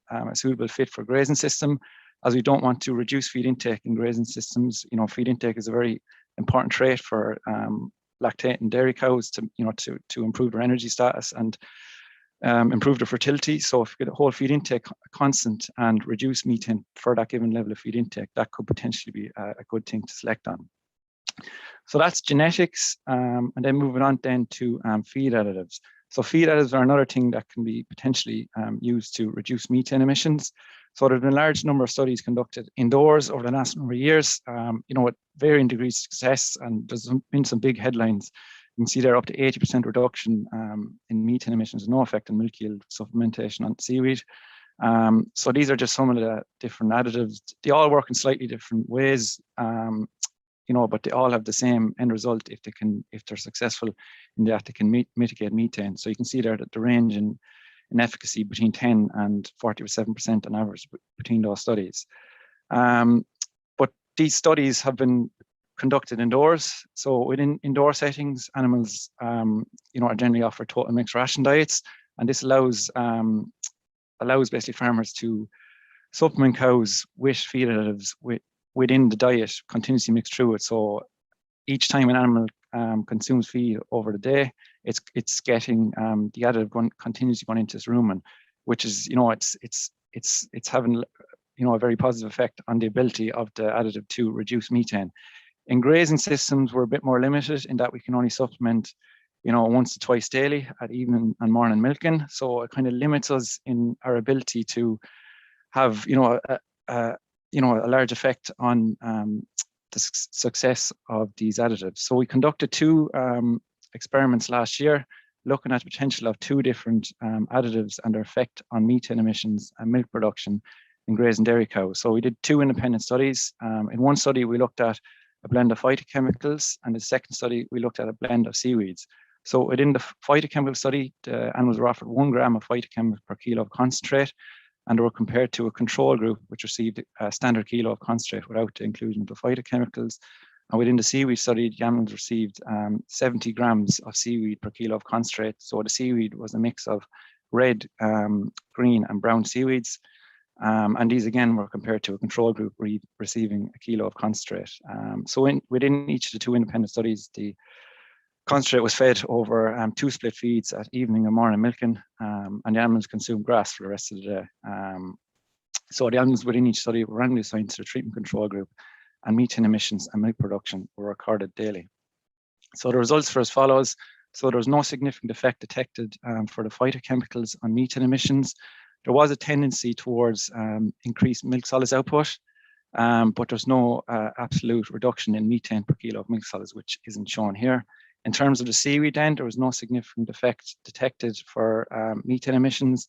a suitable fit for grazing system, as we don't want to reduce feed intake in grazing systems. Feed intake is a very important trait for lactating dairy cows to improve their energy status and improve the fertility. So if you get a whole feed intake constant and reduce methane for that given level of feed intake, that could potentially be a good thing to select on. So that's genetics, and then moving on then to feed additives. So feed additives are another thing that can be potentially used to reduce methane emissions. So there's been a large number of studies conducted indoors over the last number of years, with varying degrees of success, and there's been some big headlines. You can see there up to 80% reduction in methane emissions, no effect on milk yield supplementation on seaweed. So these are just some of the different additives. They all work in slightly different ways, but they all have the same end result if they're successful in that they can mitigate methane. So you can see there that the range in efficacy between 10 and 47% on average between those studies. But these studies have been conducted indoors. So within indoor settings, animals, are generally offered total mixed ration diets, and this allows basically farmers to supplement cows with feed additives within the diet, continuously mixed through it. So each time an animal consumes feed over the day, it's getting the additive continuously going into its rumen, which is it's having a very positive effect on the ability of the additive to reduce methane. In grazing systems, we're a bit more limited in that we can only supplement once or twice daily at evening and morning milking. So it kind of limits us in our ability to have a large effect on the success of these additives. So we conducted 2 experiments last year looking at the potential of 2 different additives and their effect on methane emissions and milk production in grazing dairy cows. So we did 2 independent studies. In one study, we looked at a blend of phytochemicals, and the second study, we looked at a blend of seaweeds. So within the phytochemical study, the animals were offered 1 gram of phytochemical per kilo of concentrate, and they were compared to a control group which received a standard kilo of concentrate without the inclusion of the phytochemicals. And within the seaweed study, the animals received 70 grams of seaweed per kilo of concentrate. So the seaweed was a mix of red, green, and brown seaweeds. And these again were compared to a control group receiving a kilo of concentrate. So within each of the 2 independent studies, the concentrate was fed over 2 split feeds at evening and morning milking, and the animals consumed grass for the rest of the day. So the animals within each study were randomly assigned to the treatment control group, and methane emissions and milk production were recorded daily. So the results were as follows. So there was no significant effect detected for the phytochemicals on methane emissions. There was a tendency towards increased milk solids output, but there's no absolute reduction in methane per kilo of milk solids, which isn't shown here. In terms of the seaweed then, there was no significant effect detected for methane emissions,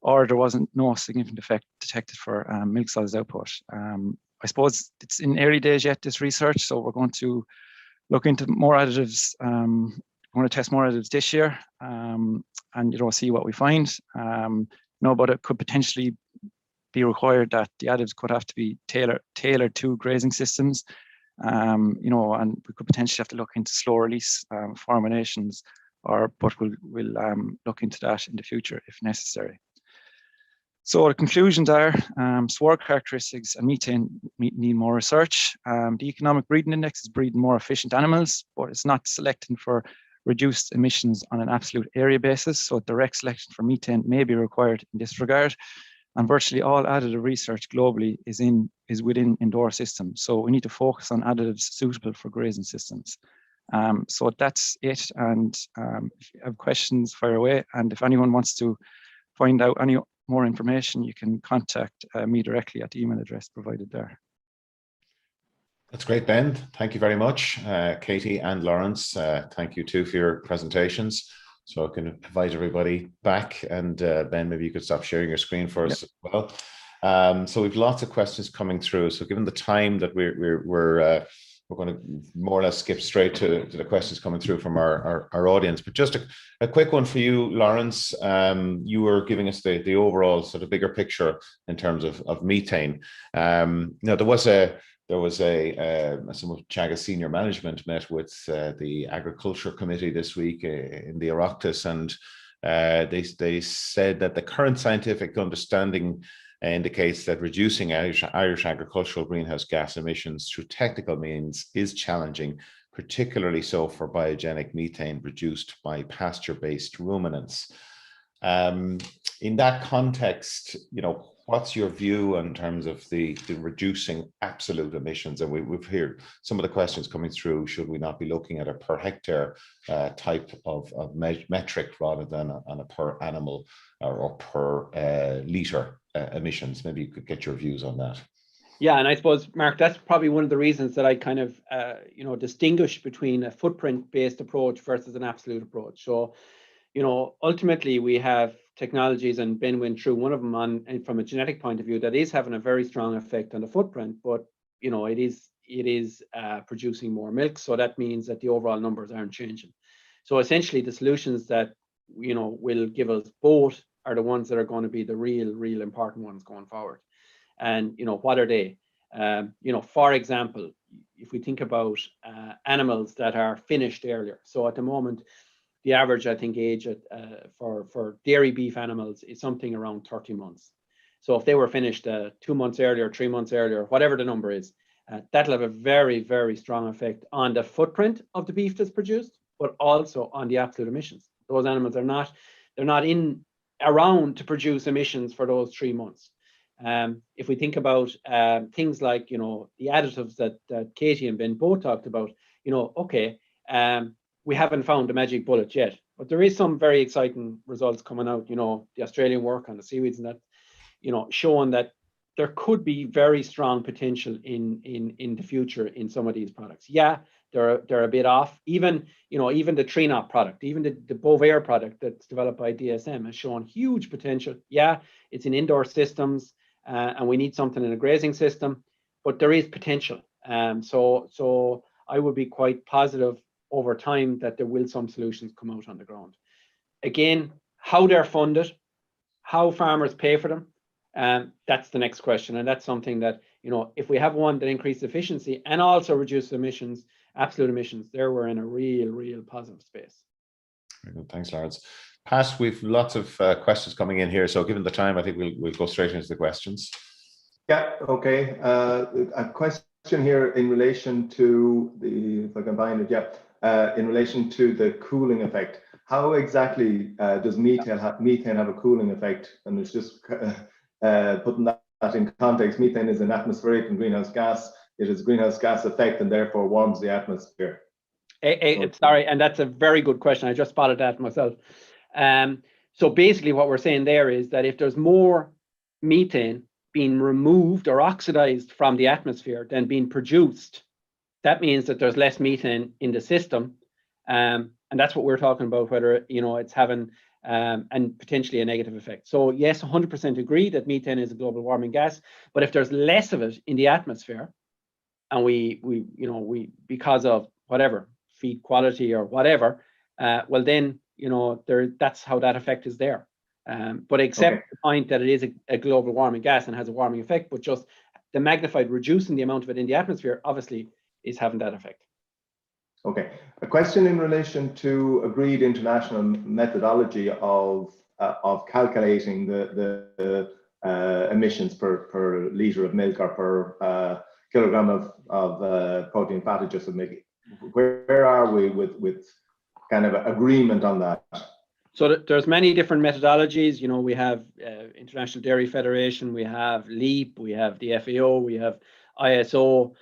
or there wasn't no significant effect detected for milk solids output. I suppose it's in early days yet, this research, so we're going to look into more additives. We're going to test more additives this year, and see what we find. But it could potentially be required that the additives could have to be tailored to grazing systems. And we could potentially have to look into slow release formulations, but we'll look into that in the future if necessary. So the conclusions are sward characteristics and methane need more research. The economic breeding index is breeding more efficient animals, but it's not selecting for reduced emissions on an absolute area basis. So direct selection for methane may be required in this regard. And virtually all additive research globally is within indoor systems. So we need to focus on additives suitable for grazing systems. So that's it. And if you have questions, fire away. And if anyone wants to find out any more information, you can contact me directly at the email address provided there. That's great, Ben. Thank you very much. Katie and Lawrence, thank you too for your presentations. So I can invite everybody back, and Ben, maybe you could stop sharing your screen for us as well. So we've lots of questions coming through. So given the time that we're going to more or less skip straight to the questions coming through from our audience. But just a quick one for you, Lawrence. You were giving us the overall sort of bigger picture in terms of methane. There was some of Teagasc senior management met with the Agriculture Committee this week in the Oireachtas, and they said that the current scientific understanding indicates that reducing Irish agricultural greenhouse gas emissions through technical means is challenging, particularly so for biogenic methane produced by pasture-based ruminants. In that context, what's your view in terms of the reducing absolute emissions? And we've heard some of the questions coming through. Should we not be looking at a per hectare type of metric rather than on a per animal or per litre emissions? Maybe you could get your views on that. Yeah, and I suppose, Mark, that's probably one of the reasons that I kind of, distinguish between a footprint-based approach versus an absolute approach. So, ultimately we have technologies, and Ben went through one of them and from a genetic point of view, that is having a very strong effect on the footprint, but, it is producing more milk. So that means that the overall numbers aren't changing. So essentially the solutions that, will give us both are the ones that are going to be the real important ones going forward. And, what are they? For example, if we think about animals that are finished earlier. So at the moment, the average, I think, age for dairy beef animals is something around 30 months. So if they were finished 2 months earlier, 3 months earlier, whatever the number is, that'll have a very strong effect on the footprint of the beef that's produced, but also on the absolute emissions. Those animals are not, they're not around to produce emissions for those 3 months. If we think about things like, the additives that Katie and Ben both talked about, we haven't found the magic bullet yet, but there is some very exciting results coming out, the Australian work on the seaweeds and that, showing that there could be very strong potential in the future in some of these products. Yeah, they're a bit off. Even the Trinop product, even the Bovaer product that's developed by DSM has shown huge potential. Yeah, it's in indoor systems, and we need something in a grazing system, but there is potential. So I would be quite positive over time that there will some solutions come out on the ground. Again, how they're funded, how farmers pay for them, that's the next question. And that's something that, if we have one that increases efficiency and also reduces emissions, absolute emissions, there we're in a real positive space. Very good. Thanks, Lawrence. Pat, we've lots of questions coming in here. So given the time, I think we'll go straight into the questions. Yeah, okay. A question here in relation to if I can find it, in relation to the cooling effect. How exactly does methane have a cooling effect? And it's just putting that in context. Methane is an atmospheric and greenhouse gas. It has a greenhouse gas effect and therefore warms the atmosphere. Sorry, and that's a very good question. I just spotted that myself. So basically what we're saying there is that if there's more methane being removed or oxidized from the atmosphere than being produced, that means that there's less methane in the system. And that's what we're talking about, whether, it's having and potentially a negative effect. So yes, 100% agree that methane is a global warming gas, but if there's less of it in the atmosphere, and we because of whatever, feed quality or whatever, well then, that's how that effect is there. But except the point that it is a global warming gas and has a warming effect, but just the magnified reducing the amount of it in the atmosphere obviously is having that effect. Okay, a question in relation to agreed international methodology of calculating the emissions per litre of milk or per kilogram of protein fat adjusted milk. Where are we with kind of agreement on that? So there's many different methodologies. We have International Dairy Federation, we have LEAP, we have the FAO, we have ISO.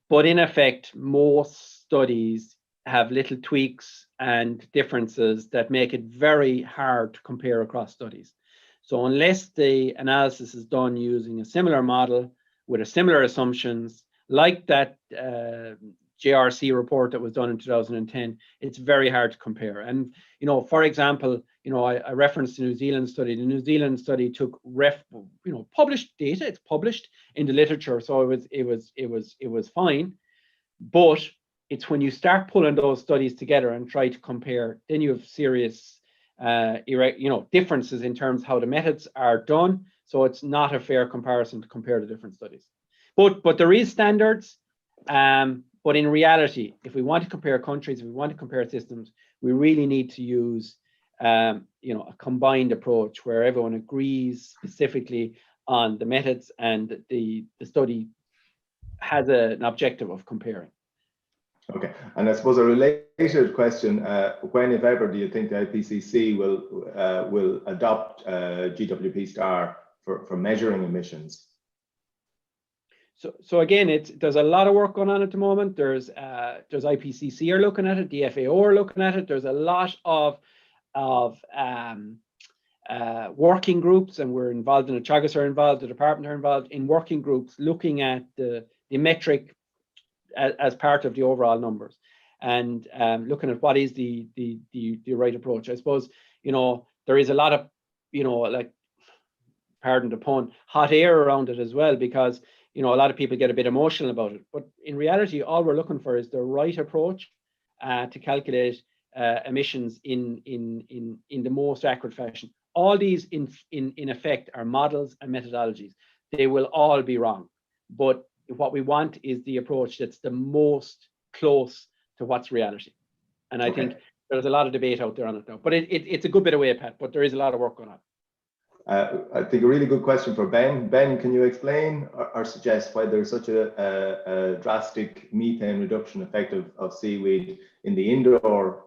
But in effect, most studies have little tweaks and differences that make it very hard to compare across studies. So unless the analysis is done using a similar model with a similar assumptions, like that JRC report that was done in 2010, it's very hard to compare. And, for example, I referenced the New Zealand study. The New Zealand study took published data. It's published in the literature, so it was fine. But it's when you start pulling those studies together and try to compare, then you have serious, differences in terms of how the methods are done. So it's not a fair comparison to compare the different studies. But there is standards. But in reality, if we want to compare countries, if we want to compare systems, we really need to use, a combined approach where everyone agrees specifically on the methods and the study has an objective of comparing. Okay, and I suppose a related question: when, if ever, do you think the IPCC will adopt GWP star for measuring emissions? So again, there's a lot of work going on at the moment. There's IPCC are looking at it, the FAO are looking at it. There's a lot of working groups, and we're involved in it. Teagasc are involved, the department are involved in working groups looking at the metric as part of the overall numbers, and looking at what is the right approach. I suppose, there is a lot of, like, pardon the pun, hot air around it as well, because a lot of people get a bit emotional about it. But in reality, all we're looking for is the right approach to calculate emissions in the most accurate fashion. All these in effect are models and methodologies. They will all be wrong, but what we want is the approach that's the most close to what's reality. And I think there's a lot of debate out there on it now, but it's a good bit away, Pat, but there is a lot of work going on. I think a really good question for Ben. Ben, can you explain or suggest why there's such a drastic methane reduction effect of seaweed in the indoor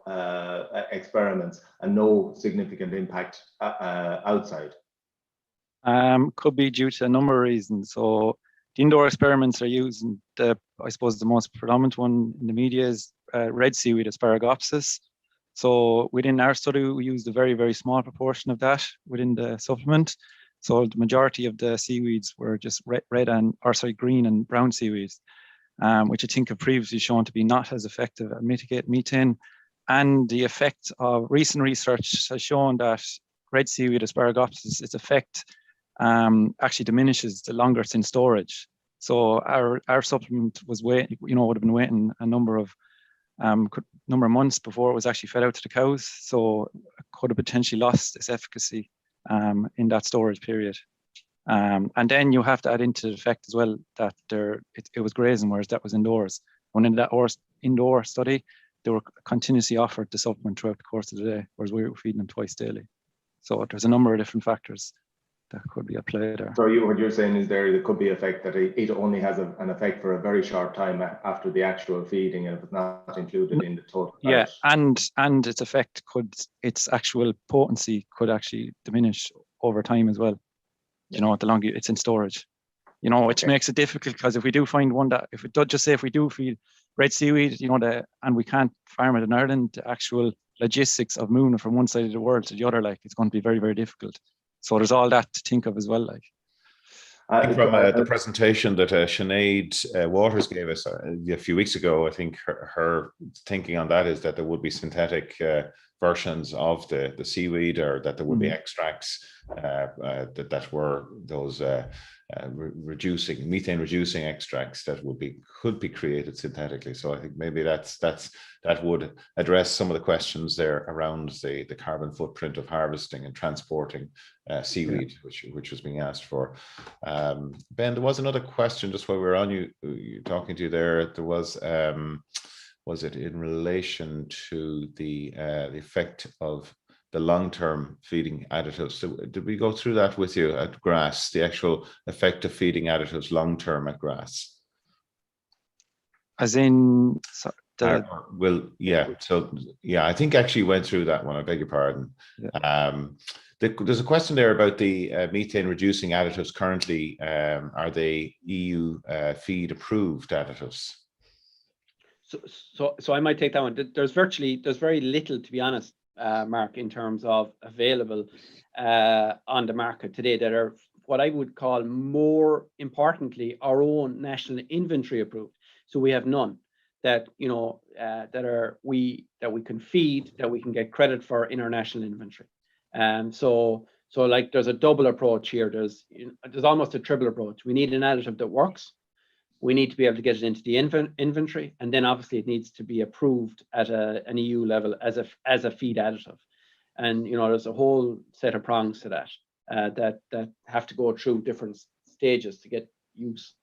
experiments and no significant impact outside? Could be due to a number of reasons. So the indoor experiments are using I suppose the most predominant one in the media is red seaweed, Asparagopsis. So within our study, we used a very, very small proportion of that within the supplement. So the majority of the seaweeds were just green and brown seaweeds, which I think have previously shown to be not as effective at mitigating methane. And the effect of recent research has shown that red seaweed, Asparagopsis, its effect actually diminishes the longer it's in storage. So our supplement was would have been waiting a number of months before it was actually fed out to the cows, so it could have potentially lost its efficacy in that storage period. And then you have to add into the fact as well that it was grazing, whereas that was indoors. When in that indoor study, they were continuously offered the supplement throughout the course of the day, whereas we were feeding them twice daily. So there's a number of different factors that could be at play there. So what you're saying is there could be effect that it only has an effect for a very short time after the actual feeding, and if it's not included in the total. Yeah, and its effect its actual potency could actually diminish over time as well. The longer it's in storage, which makes it difficult, because if we do find one that, if we do feed red seaweed, and we can't farm it in Ireland, the actual logistics of moving it from one side of the world to the other, it's going to be very, very difficult. So there's all that to think of as well. I think from the presentation that Sinead Waters gave us a few weeks ago, I think her thinking on that is that there would be synthetic versions of the seaweed, or that there would be extracts that were those methane reducing extracts that could be created synthetically. So I think maybe that would address some of the questions there around the carbon footprint of harvesting and transporting seaweed, which was being asked for. Ben, there was another question just while we were on you talking to you there. There was it in relation to the effect of the long-term feeding additives? So did we go through that with you at grass, the actual effect of feeding additives long-term at grass? As in I think actually went through that one. I beg your pardon. Yeah. There's a question there about the methane reducing additives currently. Are they EU feed approved additives? So I might take that one. There's very little, to be honest, Mark, in terms of available on the market today that are what I would call, more importantly, our own national inventory approved. So we have none that we can feed, that we can get credit for in our national inventory. So there's a double approach here. There's almost a triple approach. We need an additive that works. We need to be able to get it into the inventory, and then obviously it needs to be approved at an EU level as a feed additive. And there's a whole set of prongs to that that have to go through different stages to get use.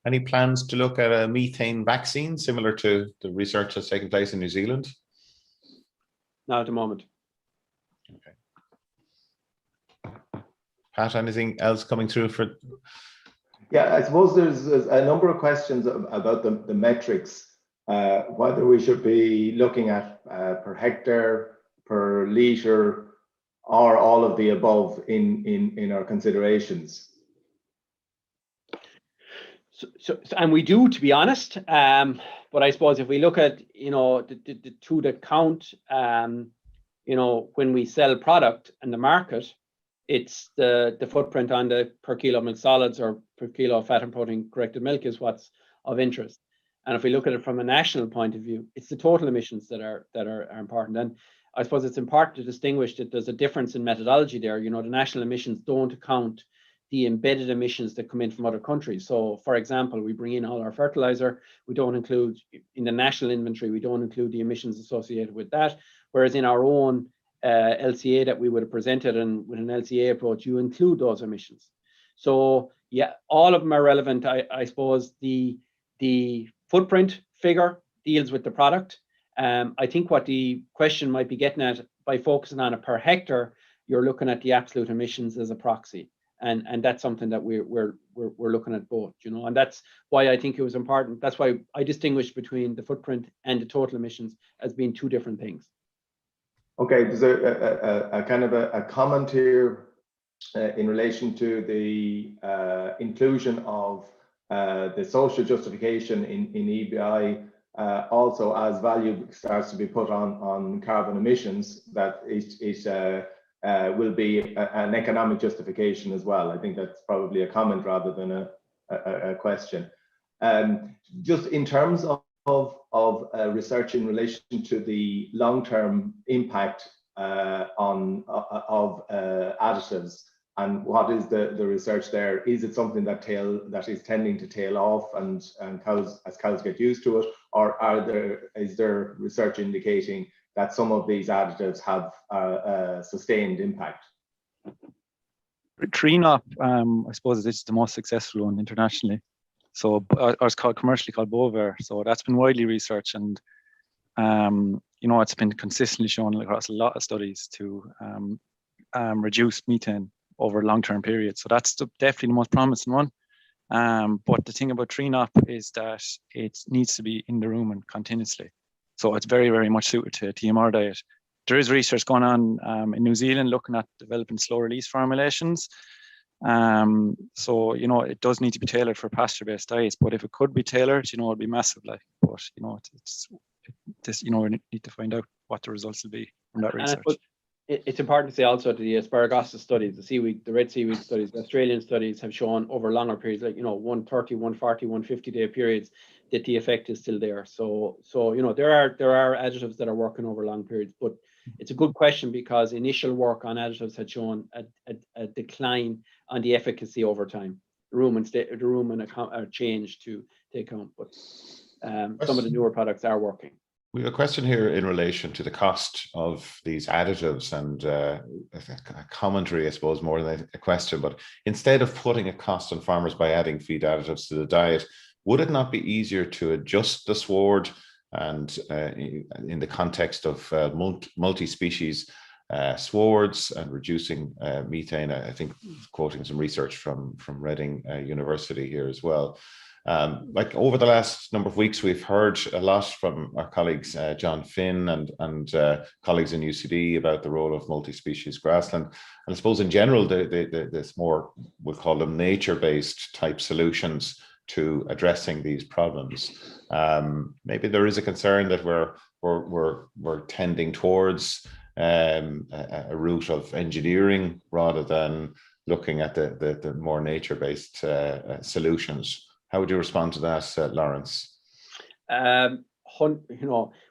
Any plans to look at a methane vaccine similar to the research that's taking place in New Zealand? Not at the moment. Okay. Pat, anything else coming through for? Yeah, I suppose there's a number of questions about the metrics, whether we should be looking at per hectare, per litre, or all of the above in our considerations? So and we do, to be honest. But I suppose if we look at, the two that count, when we sell product in the market, it's the footprint on the per kilo milk solids or per kilo of fat and protein corrected milk is what's of interest. And if we look at it from a national point of view, it's the total emissions that are important. And I suppose it's important to distinguish that there's a difference in methodology there. The national emissions don't account the embedded emissions that come in from other countries. So, for example, we bring in all our fertilizer. We don't include in the national inventory. We don't include the emissions associated with that. Whereas in our own LCA that we would have presented, and with an LCA approach, you include those emissions. So, yeah, all of them are relevant. I suppose the footprint figure deals with the product. I think what the question might be getting at, by focusing on it per hectare, you're looking at the absolute emissions as a proxy. And that's something that we're looking at both, and that's why I think it was important. That's why I distinguish between the footprint and the total emissions as being two different things. Okay, there's a kind of a comment here in relation to the inclusion of the social justification in EBI, also as value starts to be put on carbon emissions, that it will be an economic justification as well. I think that's probably a comment rather than a question. Just in terms of research in relation to the long-term impact of additives, and what is the research there? Is it something that is tending to tail off and cows get used to it, or is there research indicating that some of these additives have a sustained impact? Tree Nop, I suppose it's the most successful one internationally. So it's commercially called Bovaer. So that's been widely researched, and it's been consistently shown across a lot of studies to reduce methane over long-term periods. So that's definitely the most promising one. But the thing about Tree Nop is that it needs to be in the rumen continuously. So it's very, very much suited to a TMR diet. There is research going on in New Zealand looking at developing slow release formulations. So, it does need to be tailored for pasture-based diets, but if it could be tailored, it'd be massive. But, we need to find out what the results will be from that research. It's important to say also that the asparagus studies, the red seaweed studies, the Australian studies have shown over longer periods, like 130, 140, 150 day periods, that the effect is still there. So there are additives that are working over long periods, but it's a good question because initial work on additives had shown a decline on the efficacy over time. The rumen are changed to take account, but some of the newer products are working. We have a question here in relation to the cost of these additives, and a commentary, I suppose, more than a question. But instead of putting a cost on farmers by adding feed additives to the diet, would it not be easier to adjust the sward and in the context of multi-species swards and reducing methane? I think quoting some research from Reading University here as well. Like over the last number of weeks, we've heard a lot from our colleagues, John Finn and colleagues in UCD, about the role of multi-species grassland. And I suppose in general, this more, we'll call them nature-based type solutions to addressing these problems. Maybe there is a concern that we're tending towards a route of engineering rather than looking at the more nature-based solutions. How would you respond to that, Lawrence? When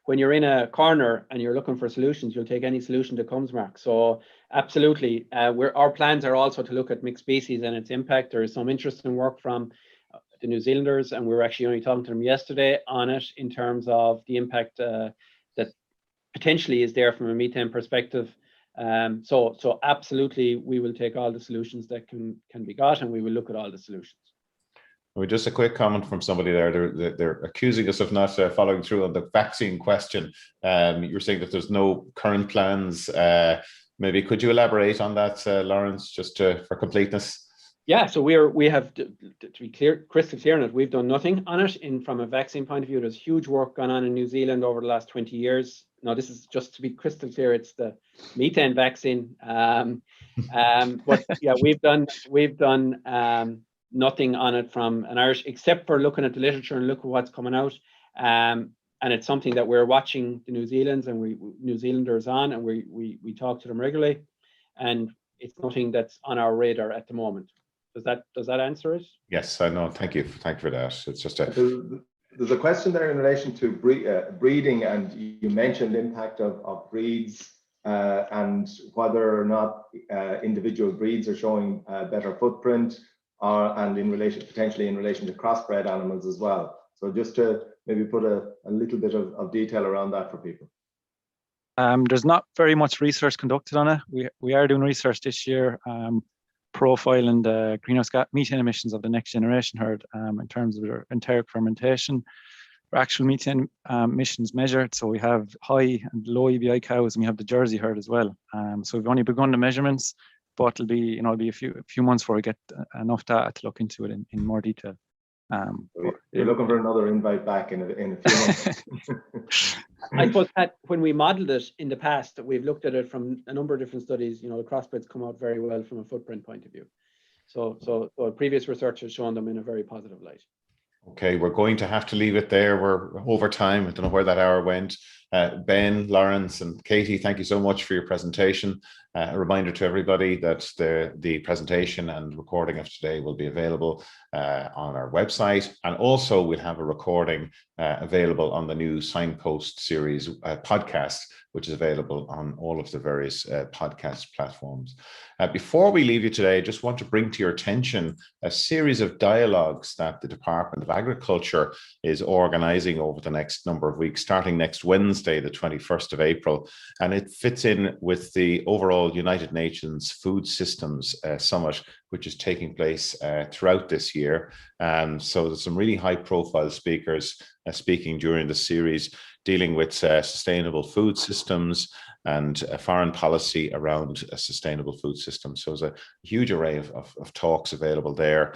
you're in a corner and you're looking for solutions, you'll take any solution that comes, Mark. So absolutely, our plans are also to look at mixed species and its impact. There is some interesting work from the New Zealanders, and we were actually only talking to them yesterday on it in terms of the impact that potentially is there from a methane perspective. So absolutely, we will take all the solutions that can be got, and we will look at all the solutions. Just a quick comment from somebody there. They're accusing us of not following through on the vaccine question. You're saying that there's no current plans. Maybe could you elaborate on that, Lawrence, just for completeness? Yeah, so we have to be clear, crystal clear on it. We've done nothing on it from a vaccine point of view. There's huge work gone on in New Zealand over the last 20 years no, this is just to be crystal clear, it's the methane vaccine. But yeah, we've done nothing on it from an Irish, except for looking at the literature and look at what's coming out. And it's something that we're watching the New Zealanders on, and we talk to them regularly, and it's nothing that's on our radar at the moment. Does that answer it? Yes, I know. Thank you for that. It's just there's a question there in relation to breeding, and you mentioned the impact of breeds and whether or not individual breeds are showing a better footprint, and potentially in relation to crossbred animals as well. So just to maybe put a little bit of detail around that for people. There's not very much research conducted on it. We are doing research this year, profiling the greenhouse gas methane emissions of the next generation herd in terms of their enteric fermentation, or actual methane emissions measured. So we have high and low EBI cows, and we have the Jersey herd as well. So we've only begun the measurements, but it'll be a few months before we get enough data to look into it in more detail. You're looking for another invite back in a few months. I suppose that when we modeled it in the past, we've looked at it from a number of different studies. The crossbreds come out very well from a footprint point of view. So previous research has shown them in a very positive light. Okay, we're going to have to leave it there. We're over time. I don't know where that hour went. Ben, Lawrence, and Katie, thank you so much for your presentation. A reminder to everybody that the presentation and recording of today will be available on our website, and also we'll have a recording available on the new Signpost series podcast, which is available on all of the various podcast platforms. Before we leave you today, I just want to bring to your attention a series of dialogues that the Department of Agriculture is organising over the next number of weeks, starting next Wednesday, the 21st of April. And it fits in with the overall United Nations Food Systems Summit, which is taking place throughout this year. So there's some really high-profile speakers speaking during the series, dealing with sustainable food systems and foreign policy around a sustainable food system. So there's a huge array of talks available there.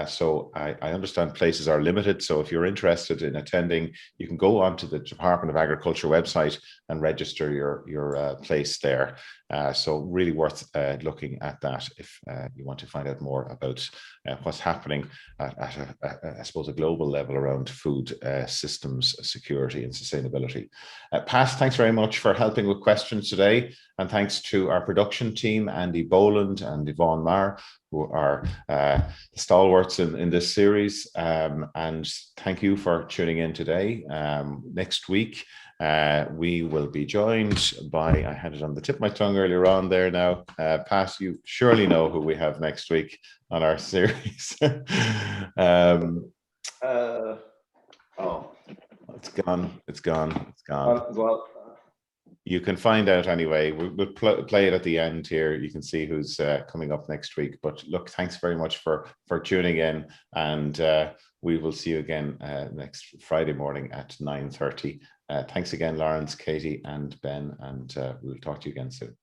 So I understand places are limited. So if you're interested in attending, you can go onto the Department of Agriculture website and register your place there. So really worth looking at that if you want to find out more about what's happening at I suppose, a global level around food systems security and sustainability. Pat, thanks very much for helping with questions today. And thanks to our production team, Andy Boland and Yvonne Marr, who are the stalwarts in this series. And thank you for tuning in today. Next week, we will be joined by, I had it on the tip of my tongue earlier on there now, Pat, you surely know who we have next week on our series. It's gone. Well, you can find out anyway. We'll play it at the end here. You can see who's coming up next week. But look, thanks very much for tuning in, and we will see you again next Friday morning at 9:30. Thanks again, Lawrence, Katie, and Ben, and we'll talk to you again soon.